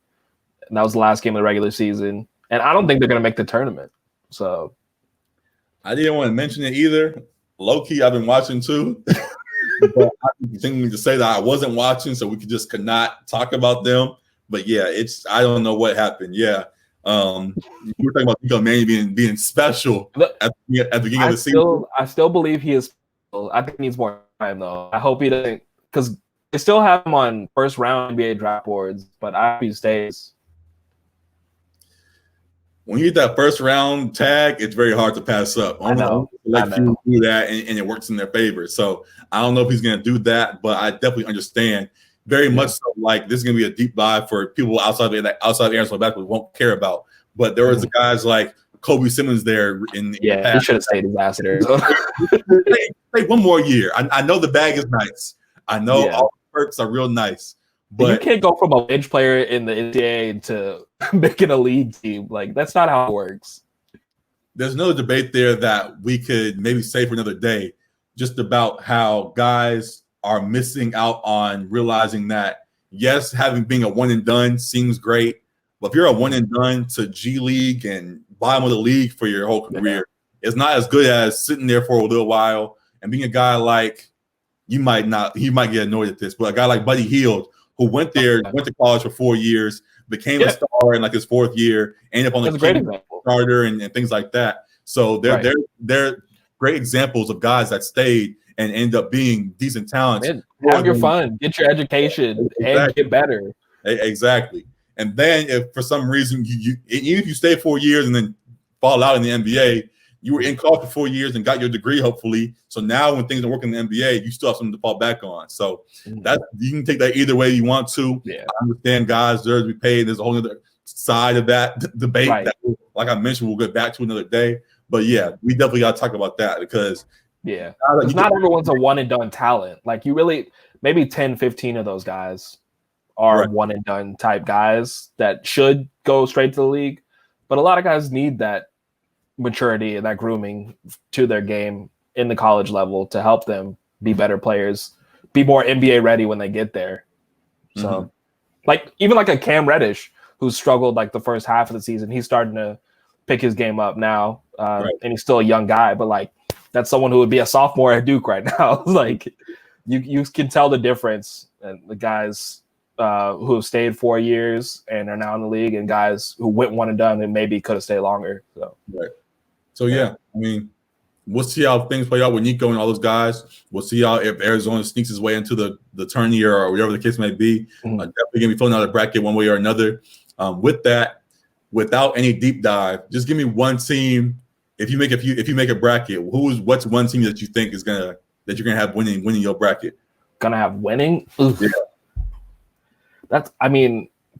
And that was the last game of the regular season. And I don't think they're going to make the tournament. So I didn't want to mention it either. Low key, I've been watching too. But I continue to say that I wasn't watching, so we could not talk about them. But yeah, I don't know what happened. Yeah. We were talking about Nico Manny being special at the beginning of the season. I still believe he is. I think he needs more time though. I hope he doesn't, because they still have him on first round NBA draft boards, but I hope he stays. When you get that first round tag, it's very hard to pass up. I know. Let you do that, and it works in their favor. So I don't know if he's going to do that, but I definitely understand very much so. Like, this is going to be a deep dive for people outside of Arizona basketball won't care about. But there was guys like Kobe Simmons there in the past. He should have stayed ambassador. Hey, one more year. I know the bag is nice. I know all the perks are real nice. But you can't go from a bench player in the NCAA to making a league team. Like, that's not how it works. There's another debate there that we could maybe say for another day, just about how guys are missing out on realizing that, yes, being a one and done seems great, but if you're a one and done to G League and bottom of the league for your whole career, it's not as good as sitting there for a little while and being a guy like, he might get annoyed at this, but a guy like Buddy Hield, who went to college for 4 years, became a star in like his fourth year, ended up on the starter and things like that. So they're great examples of guys that stayed and end up being decent talents. Have your fun, get your education, and get better. Exactly. And then if for some reason even if you stay 4 years and then fall out in the NBA, you were in college for 4 years and got your degree, hopefully. So now when things are working in the NBA, you still have something to fall back on. So that you can take that either way you want to. Yeah. I understand guys deserve to be paid. There's a whole other side of that debate that, like I mentioned, we'll get back to another day. But yeah, we definitely got to talk about that because not everyone's a one and done talent. Like, you really, maybe 10, 15 of those guys are one and done type guys that should go straight to the league. But a lot of guys need that maturity and that grooming to their game in the college level to help them be better players, be more NBA ready when they get there. So like, even like a Cam Reddish who struggled like the first half of the season, he's starting to pick his game up now. And he's still a young guy, but like, that's someone who would be a sophomore at Duke right now. Like, you can tell the difference, and the guys who have stayed 4 years and are now in the league, and guys who went one and done and maybe could have stayed longer. So yeah, I mean, we'll see how things play out with Nico and all those guys. We'll see how if Arizona sneaks his way into the turn year or whatever the case may be. Definitely gonna be filling out a bracket one way or another. With that, without any deep dive, just give me one team. If you make a bracket, what's one team that you think that you're gonna have winning your bracket? Gonna have winning? Yeah.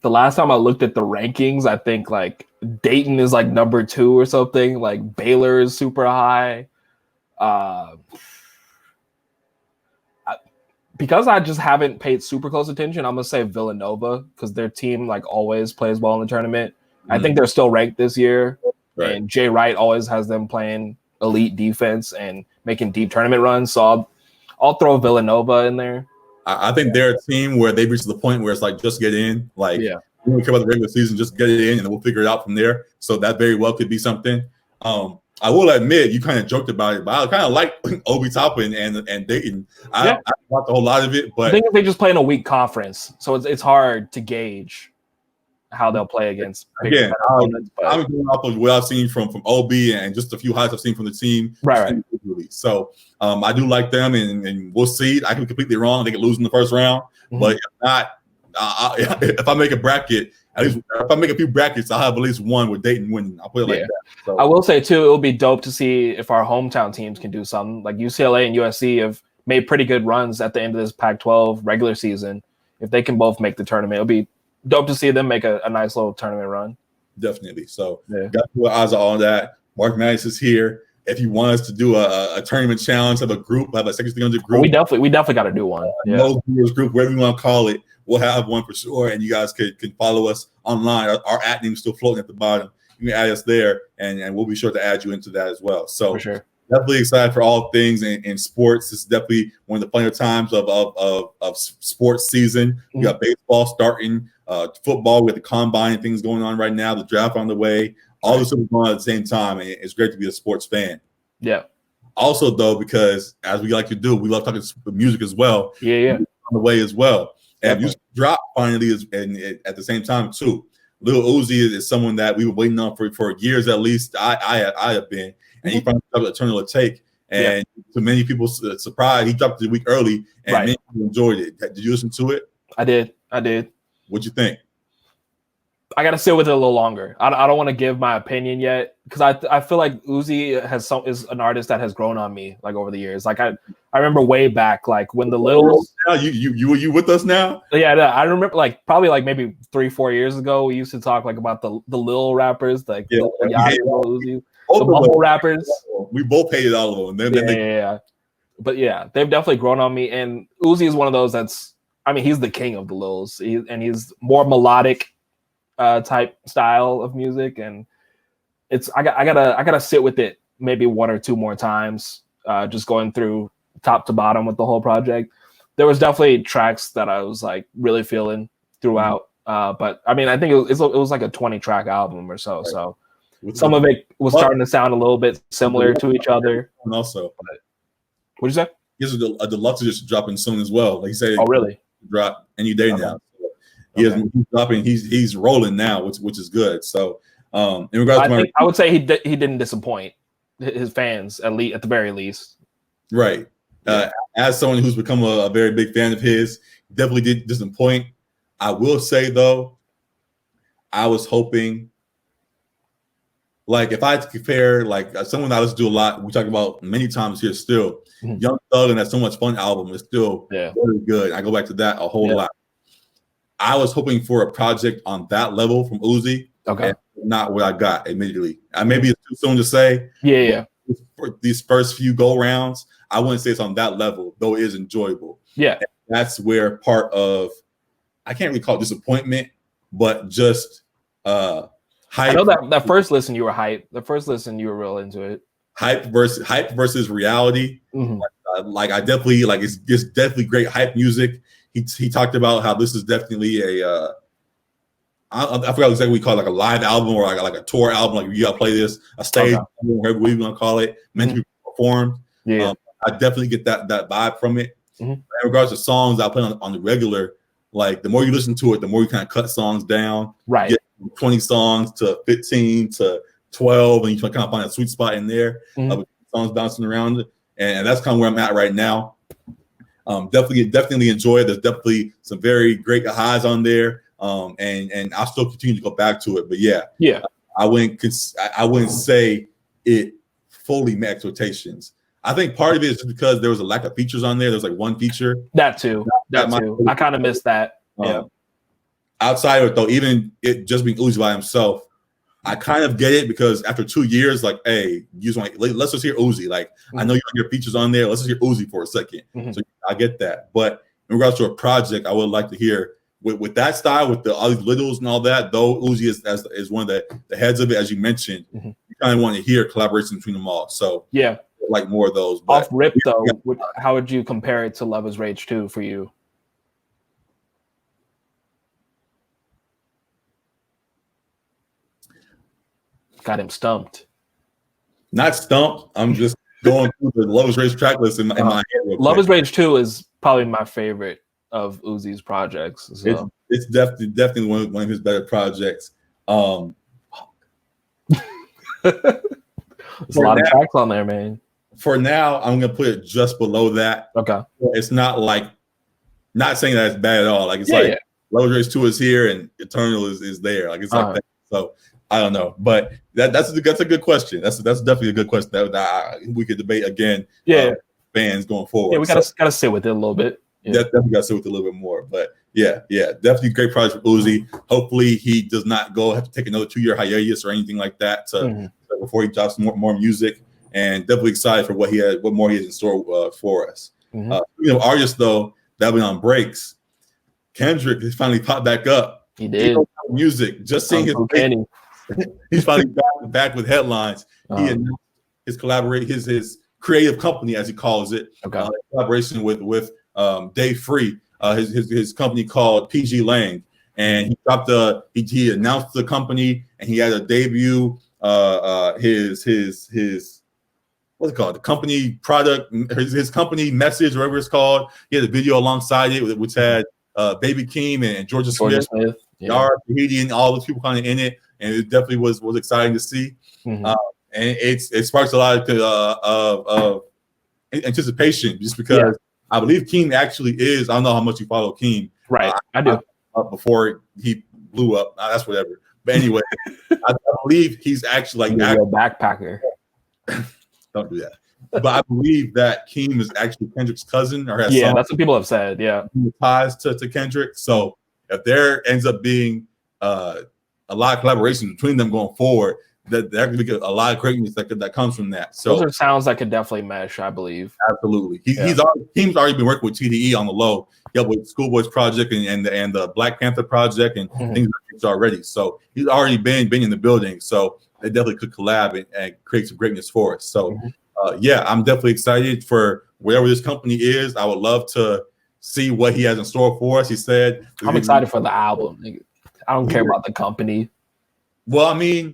The last time I looked at the rankings, I think like Dayton is like number 2 or something. Like, Baylor is super high. Because I just haven't paid super close attention, I'm gonna say Villanova, because their team like always plays well in the tournament. I think they're still ranked this year, and Jay Wright always has them playing elite defense and making deep tournament runs. So I'll throw Villanova in there. I think they're a team where they've reached the point where it's like, just get in. Like, we don't care about the regular season, just get it in, and then we'll figure it out from there. So that very well could be something. I will admit, you kind of joked about it, but I kind of like Obi Toppin and Dayton. I watched a whole lot of it, but I think they just play in a weak conference, so it's hard to gauge how they'll play against. Again, I'm going off of what I've seen from OB and just a few highlights I've seen from the team. Right. So I do like them, and we'll see. I can be completely wrong. They could lose in the first round, but if not, if I make a bracket, at least if I make a few brackets, I'll have at least one with Dayton winning. I'll put it like that. So, I will say too, it'll be dope to see if our hometown teams can do something. Like UCLA and USC have made pretty good runs at the end of this Pac-12 regular season. If they can both make the tournament, it'll be dope to see them make a nice little tournament run. Definitely. So got to put eyes on all that. Mark Maddox is here. If you want us to do a tournament challenge, have a group, have a Section.300 group. We definitely got to do one. Group, whatever you want to call it, we'll have one for sure. And you guys can follow us online. Our at name is still floating at the bottom. You can add us there, and we'll be sure to add you into that as well. So for sure. Definitely excited for all things in sports. It's definitely one of the funnier times of sports season. We got baseball starting, football with the combine and things going on right now, the draft on the way, all this stuff going on at the same time. And it's great to be a sports fan. Yeah. Also, though, because as we like to do, we love talking music as well. Yeah. On the way as well. And music drop finally and at the same time too. Lil Uzi is someone that we were waiting on for years at least. I have been, and he finally dropped Eternal Take. And to many people's surprise, he dropped it a week early, and many people enjoyed it. Did you listen to it? I did. What'd you think? I gotta sit with it a little longer. I don't want to give my opinion yet because I feel like Uzi is an artist that has grown on me like over the years. Like I remember way back like when the Lils. Now you with us now? Yeah, I remember like probably like maybe 3-4 years ago we used to talk like about the Lil rappers like the Uzi, the mumble rappers. We both hated all of them. Yeah. But yeah, they've definitely grown on me. And Uzi is one of those he's the king of the Lils. He's more melodic type style of music, and I gotta sit with it maybe 1 or 2 more times, just going through top to bottom with the whole project. There was definitely tracks that I was like really feeling throughout, but I mean I think it was like a 20-track album or so. Right. So some of it was starting to sound a little bit similar to each other. And also, what'd you say? Here's a deluxe edition dropping soon as well. Like you said, oh really? Drop any day now. He's dropping. He's rolling now, which is good. So, in regards to I would say he didn't disappoint his fans at the very least. Right. As someone who's become a very big fan of his, definitely did disappoint. I will say though, I was hoping, like, if I had to compare, like, someone I listen to a lot, we talk about many times here still, Young Thug and That So Much Fun album is still very good. I go back to that a whole lot. I was hoping for a project on that level from Uzi. Okay. Not what I got immediately. Maybe it's too soon to say. Yeah. For these first few go rounds, I wouldn't say it's on that level, though it is enjoyable. Yeah. And that's where part of, I can't really call it disappointment, but just hype. I know that first listen you were hype. The first listen you were real into it. Hype versus reality. Like I definitely like it's definitely great hype music. He talked about how this is definitely a I forgot exactly what we call it, like a live album or like a tour album. Like you gotta play this, a stage album, whatever we want to call it, meant to be performed. Yeah, I definitely get that vibe from it. In regards to songs I play on the regular, like the more you listen to it, the more you kind of cut songs down. Right, get from 20 songs to 15 to 12, and you kind of find a sweet spot in there. Songs bouncing around, and that's kind of where I'm at right now. Definitely enjoy it. There's definitely some very great highs on there. And I'll still continue to go back to it, but yeah, I wouldn't say it fully met expectations. I think part of it is just because there was a lack of features on there. There's like one feature. That too. I kind of missed that. Outside of it though, even it just being Uzi by himself, I kind of get it because after 2 years, like, hey, you just want let's just hear Uzi. Like, I know you have your features on there. Let's just hear Uzi for a second. So I get that. But in regards to a project, I would like to hear with that style, with all these littles and all that. Though Uzi is one of the heads of it, as you mentioned, you kind of want to hear collaboration between them all. So yeah, like more of those. But off rip though, how would you compare it to Love Is Rage 2 for you? Got him stumped. Not stumped. I'm just going through the Love Is Rage track list in my head. Love Is Rage 2 is probably my favorite of Uzi's projects. So. It's definitely one of his better projects. There's a lot of tracks on there, man. For now, I'm gonna put it just below that. Okay. It's not saying that it's bad at all. Like it's Love Is Rage 2 is here and Eternal is there. Like it's like that. So I don't know, but that's a good question. That's definitely a good question that we could debate again. Yeah, fans going forward. Yeah, we gotta sit with it a little bit. Yeah. Definitely gotta sit with it a little bit more. But yeah, definitely great project for Uzi. Hopefully he does not have to take another 2-year hiatus or anything like that before he drops more music. And definitely excited for what more he has in store for us. Artists though that have been on breaks, Kendrick has finally popped back up. He did music. Just seeing his he's finally back with headlines. He announced his creative company, as he calls it, collaboration with Dave Free, his company called PG Lang, and he dropped he announced the company, and he had a debut his what's it called? The company product, his company message, whatever it's called. He had a video alongside it, which had Baby Keem and Georgia Smith, Yara Shahidi, and all those people kind of in it, and it definitely was exciting to see. And it sparks a lot of anticipation, just because I believe Keem actually is. I don't know how much you follow Keem, right? I do. Before he blew up, that's whatever. But anyway, I believe he's actually like a backpacker. Don't do that. But I believe that Keem is actually Kendrick's cousin, or has that's what people have said. Yeah, ties to Kendrick. So if there ends up being a lot of collaboration between them going forward, that there could be a lot of greatness that comes from that. So those are sounds that could definitely mesh, I believe. Absolutely. Keem's already been working with TDE on the low, with Schoolboy's project and the Black Panther project and things like that already. So he's already been in the building. So they definitely could collab and create some greatness for us. So I'm definitely excited for wherever this company is. I would love to see what he has in store for us. He said, I'm excited for the album. I don't care about the company. Well, I mean,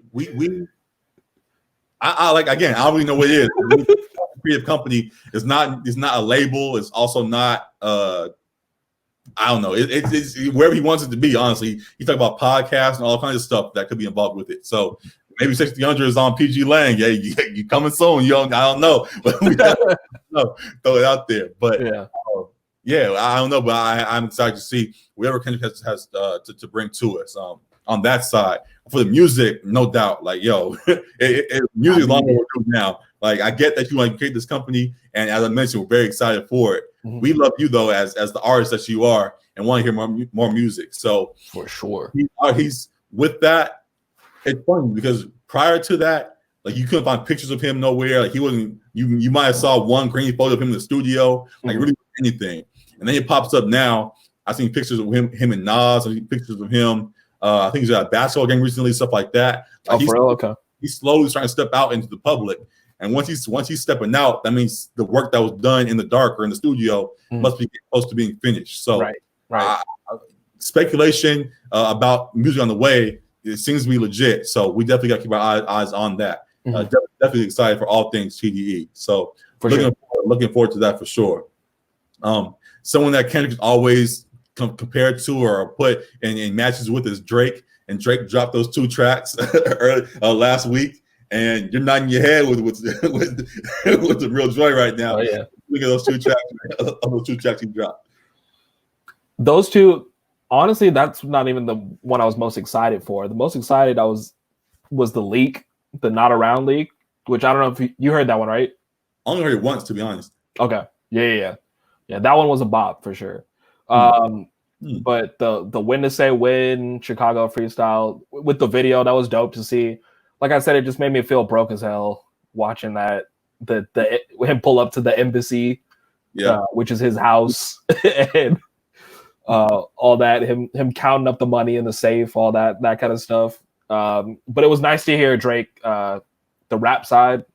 I like, again, I don't really know what it is. Creative company is not a label. It's also not I don't know. It's wherever he wants it to be. Honestly, you talk about podcasts and all kinds of stuff that could be involved with it. So maybe Section.300 is on PG Lang. Yeah, you coming soon. I don't know, but we throw it out there. But I don't know. But I'm excited to see whatever Kendrick has to bring to us. On that side, for the music, no doubt. Like, music is long overdue now. Like, I get that you want to create this company, and as I mentioned, we're very excited for it. We love you though, as the artist that you are, and want to hear more music. So for sure, he's with that. It's funny because prior to that, like, you couldn't find pictures of him nowhere. Like, he wasn't. You might have saw one grainy photo of him in the studio, like really anything. And then it pops up now. I've seen pictures of him and Nas. I've seen pictures of him. I think he's got a basketball game recently, stuff like that. Like, for real? Okay. He's slowly trying to step out into the public, and once he's stepping out, that means the work that was done in the dark or in the studio must be close to being finished. So, speculation about music on the way, it seems to be legit. So we definitely got to keep our eyes on that. Definitely excited for all things TDE. So looking forward to that for sure. Someone that Kendrick is always compared to or put in matches with is Drake, and Drake dropped those 2 tracks last week, and you're nodding your head with the real joy right now. Look at those 2 tracks. Those 2 tracks he dropped. Those 2, honestly, that's not even the one I was most excited for. The most excited I was the leak, the Not Around leak, which I don't know if you heard that one, right? I only heard it once, to be honest. Okay. Yeah. That one was a bop for sure. But the Win to Say Win Chicago freestyle with the video, that was dope to see. Like I said, it just made me feel broke as hell watching that. The him pull up to the embassy, which is his house, and all that. Him counting up the money in the safe, all that kind of stuff. But it was nice to hear Drake, the rap side.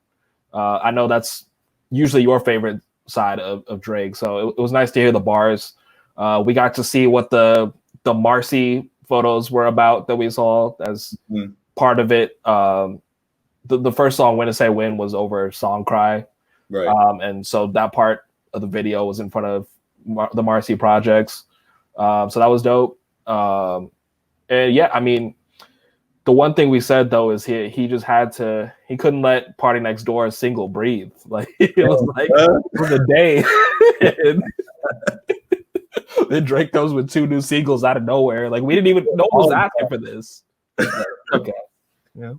I know that's usually your favorite side of Drake, so it was nice to hear the bars. We got to see what the Marcy photos were about that we saw as part of it. The first song, Win to Say Win, was over Song Cry. Right. And so that part of the video was in front of the Marcy projects. So that was dope. And I mean, the one thing we said though is he just he couldn't let Party Next Door single breathe. Like it was a day. Then Drake comes with 2 new singles out of nowhere. Like, we didn't even no one was asking for this. Okay. Yeah.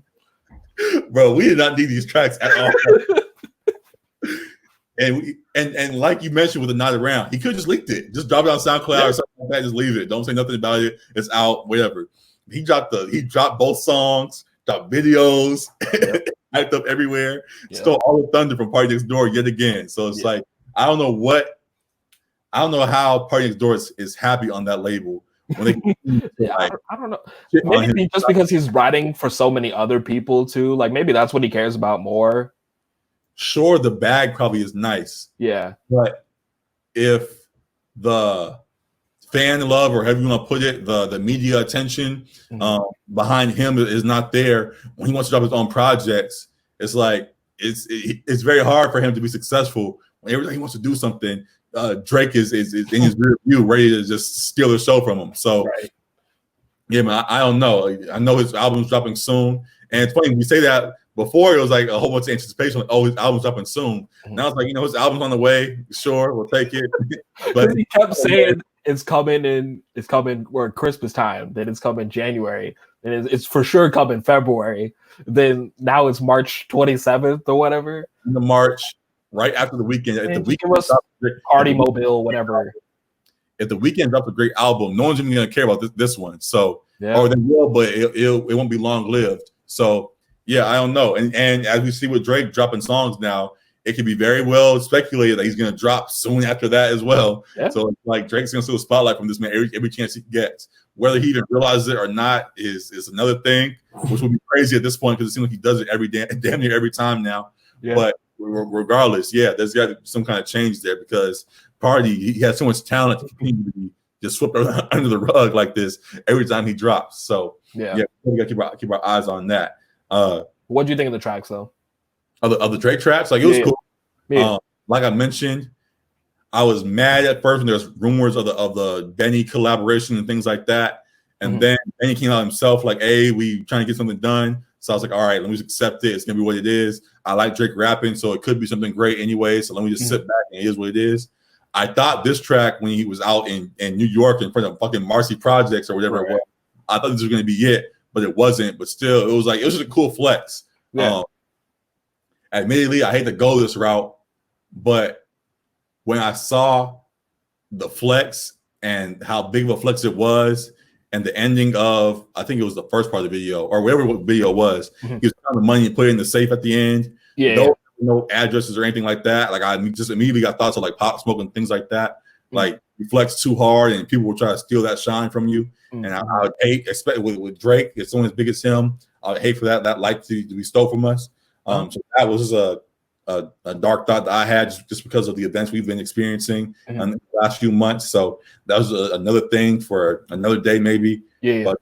Bro, we did not need these tracks at all. and like you mentioned with the Not Around, he could just leaked it. Just drop it on SoundCloud or something like that. Just leave it. Don't say nothing about it. It's out, whatever. He dropped both songs, dropped videos, hyped up everywhere, stole all the thunder from Party Next Door yet again. So it's like, I don't know how Party Next Door is happy on that label. When they, I don't know. Maybe just because he's writing for so many other people too. Like, maybe that's what he cares about more. Sure, the bag probably is nice. Yeah. But if the fan love, or however you want to put it, the media attention behind him is not there when he wants to drop his own projects, it's like it's very hard for him to be successful when every time he wants to do something, Drake is in his rear view, ready to just steal the show from him. So, yeah, man, I don't know. I know his album's dropping soon, and it's funny we say that. Before it was like a whole bunch of anticipation, like, oh, his album's dropping soon. Now it's like, his album's on the way. Sure, we'll take it. But he kept saying it's coming or Christmas time. Then it's coming January. Then it's for sure coming February. Then now it's March 27th or whatever. In the March, right after the weekend. If the weekend was Party Mobile, whatever. If the weekend drops a great album, no one's even gonna care about this one. So, or they will, but it won't be long lived. So. Yeah, I don't know. And as we see with Drake dropping songs now, it can be very well speculated that he's going to drop soon after that as well. Yeah. So it's like Drake's going to steal a spotlight from this man every chance he gets. Whether he even realizes it or not is another thing, which would be crazy at this point because it seems like he does it damn near every time now. Yeah. But regardless, yeah, there's got to be some kind of change there because Party, he has so much talent to continue to be just swept under the rug like this every time he drops. So yeah, we got to keep our eyes on that. What do you think of the tracks though? Of the Drake tracks, like it was cool. Yeah. Like I mentioned, I was mad at first when there was rumors of the Benny collaboration and things like that, and then Benny came out himself like, "Hey, we trying to get something done." So I was like, "All right, let me just accept it. It's gonna be what it is." I like Drake rapping, so it could be something great anyway. So let me just sit back and it is what it is. I thought this track when he was out in New York in front of fucking Marcy Projects or whatever it was, I thought this was gonna be it. But it wasn't. But still, it was just a cool flex. Yeah. Admittedly, I hate to go this route, but when I saw the flex and how big of a flex it was, and the ending of, I think it was the first part of the video or whatever the video was, he was counting the money and put it in the safe at the end. Yeah. No addresses or anything like that. Like I just immediately got thoughts of like Pop Smoke and things like that. Like you flex too hard and people will try to steal that shine from you. And I would hate, especially with Drake, if someone as big as him, I would hate for that light to be stole from us. So that was just a dark thought that I had just because of the events we've been experiencing in the last few months. So that was another thing for another day, maybe. Yeah. But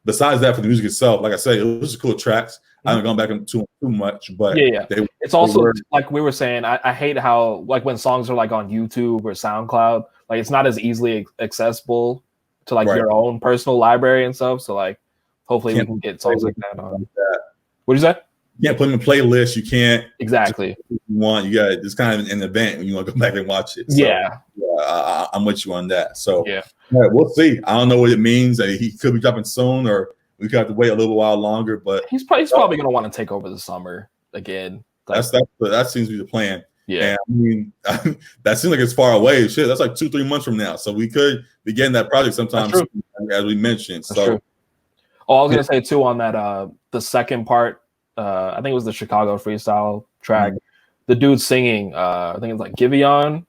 besides that, for the music itself, like I said, it was cool tracks. I haven't gone back into too much, but it's also like we were saying. I hate how like when songs are like on YouTube or SoundCloud, like it's not as easily accessible to like your own personal library and stuff. So like, hopefully we can get songs like that on. What'd you say? You can't put them in a playlist. You can't exactly. If you want, you got it's kind of an event when you want to go back and watch it. So, I'm with you on that. So we'll see. I don't know what it means. He could be dropping soon, or we could have to wait a little while longer. But he's probably going to want to take over the summer again. Like, that seems to be the plan. Yeah, and I mean that seems like it's far away. Shit, that's like 2-3 months from now. So we could begin that project sometime soon, as we mentioned. That's true. Oh, I was gonna say too on that the second part. I think it was the Chicago freestyle track. The dude singing, I think it's like Giveon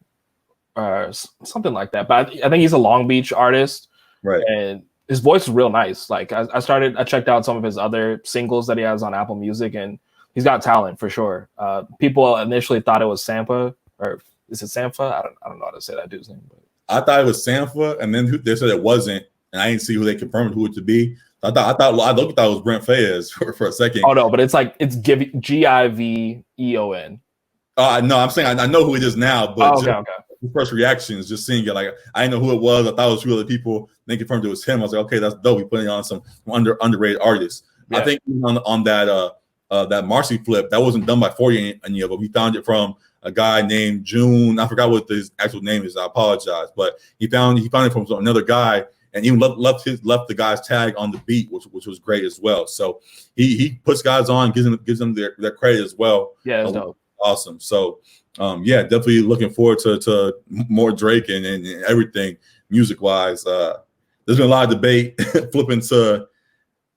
or something like that. But I think he's a Long Beach artist, right? And his voice is real nice. Like I checked out some of his other singles that he has on Apple Music, and he's got talent for sure. People initially thought it was Sampa, or is it Sampha? I don't know how to say that dude's name. But I thought it was Sampha, and then they said it wasn't, and I didn't see who they confirmed who it to be. I thought it was Brent Fayez for a second. Oh no, but it's Giveon. No, I'm saying I know who it is now, but the first reaction is just seeing it. Like I didn't know who it was. I thought it was 2 other people. They confirmed it was him. I was like, okay, that's dope. He putting on some underrated artists. Yeah. I think on that Marcy flip, that wasn't done by 40 any of them. He found it from a guy named June. I forgot what his actual name is. I apologize, but he found it from another guy, and even left the guy's tag on the beat, which was great as well. So he puts guys on, gives them their credit as well. Yeah, that's dope. Awesome. So definitely looking forward to more Drake and everything music wise. There's been a lot of debate flipping to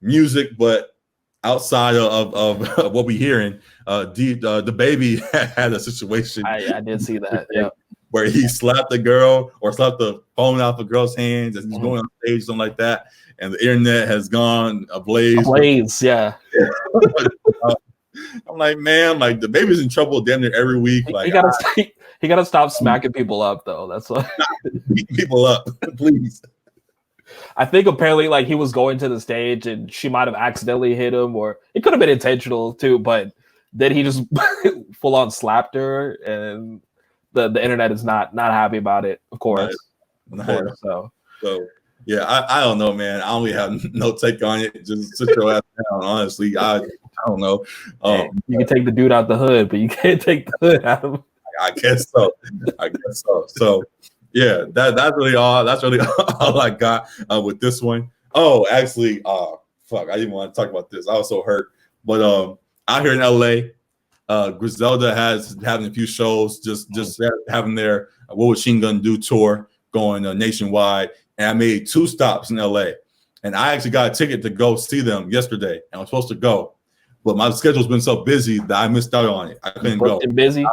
music, but outside of what we're hearing, the baby had a situation. I did see that. Yeah, where he slapped the girl or slapped the phone out the girl's hands as he's going on stage, something like that, and the internet has gone ablaze. Yeah. I'm like, man, like the baby's in trouble damn near every week. Like he gotta stop smacking people up though. That's what beating people up, please. I think apparently like he was going to the stage and she might have accidentally hit him, or it could have been intentional too, but then he just full on slapped her, and the internet is not happy about it, of course. So yeah, I don't know, man. I don't really have no take on it. Just sit your ass down. Honestly, I don't know. You can take the dude out the hood, but you can't take the hood out of him. I guess so. So yeah, that's really all. That's really all I got with this one. Oh, actually, fuck, I didn't want to talk about this. I was so hurt. But out here in LA, Griselda having a few shows, just having their What Would Machine Gun Do tour going nationwide. And I made 2 stops in LA. And I actually got a ticket to go see them yesterday. And I was supposed to go. But my schedule's been so busy that I missed out on it. I couldn't go. Busy?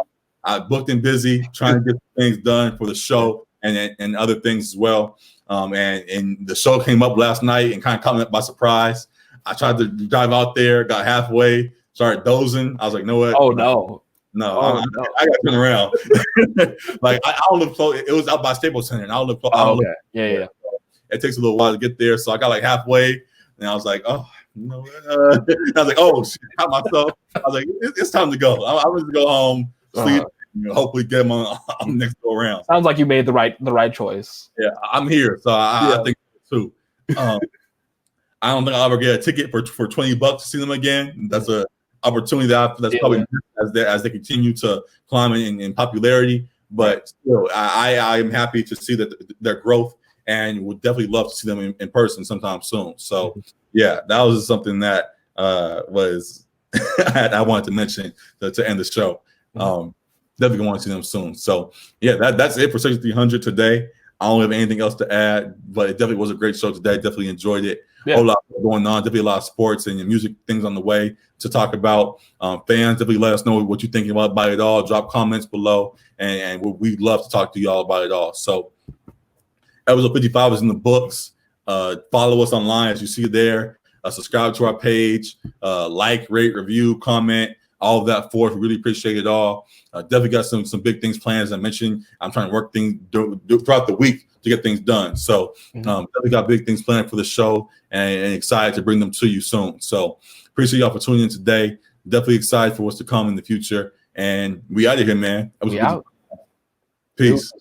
I booked and busy trying to get things done for the show and other things as well. And the show came up last night and kind of caught me up by surprise. I tried to drive out there, got halfway, started dozing. I was like, you know what? Oh, no. No, I got to turn around. Like, I don't live close. It was out by Staples Center. And I don't live close. Okay. Yeah. It takes a little while to get there. So I got like halfway. And I was like, oh, no. I was like, oh, shit, I caught myself. I was like, it's time to go. I was to go home, sleep, hopefully get them on the next go around. Sounds like you made the right choice. Yeah, I'm here. So I think so too. I don't think I'll ever get a ticket for $20 to see them again. That's an opportunity that's probably as they continue to climb in popularity. But still, I am happy to see that their growth, and would definitely love to see them in person sometime soon. So yeah, that was something that was I wanted to mention to end the show. Definitely want to see them soon. So yeah, that's it for Section.300 today. I don't have anything else to add, but it definitely was a great show today. Definitely enjoyed it. Yeah. A whole lot going on. Definitely a lot of sports and music things on the way to talk about. Fans, definitely let us know what you're thinking about it all. Drop comments below, and we'd love to talk to y'all about it all. So episode 55 is in the books. Follow us online as you see there. Subscribe to our page. Like, rate, review, comment. All of that for us. We really appreciate it all. Definitely got some big things planned. As I mentioned, I'm trying to work things throughout the week to get things done. So definitely got big things planned for the show, and excited to bring them to you soon. So appreciate y'all for tuning in today. Definitely excited for what's to come in the future. And we out of here, man. We out. Peace.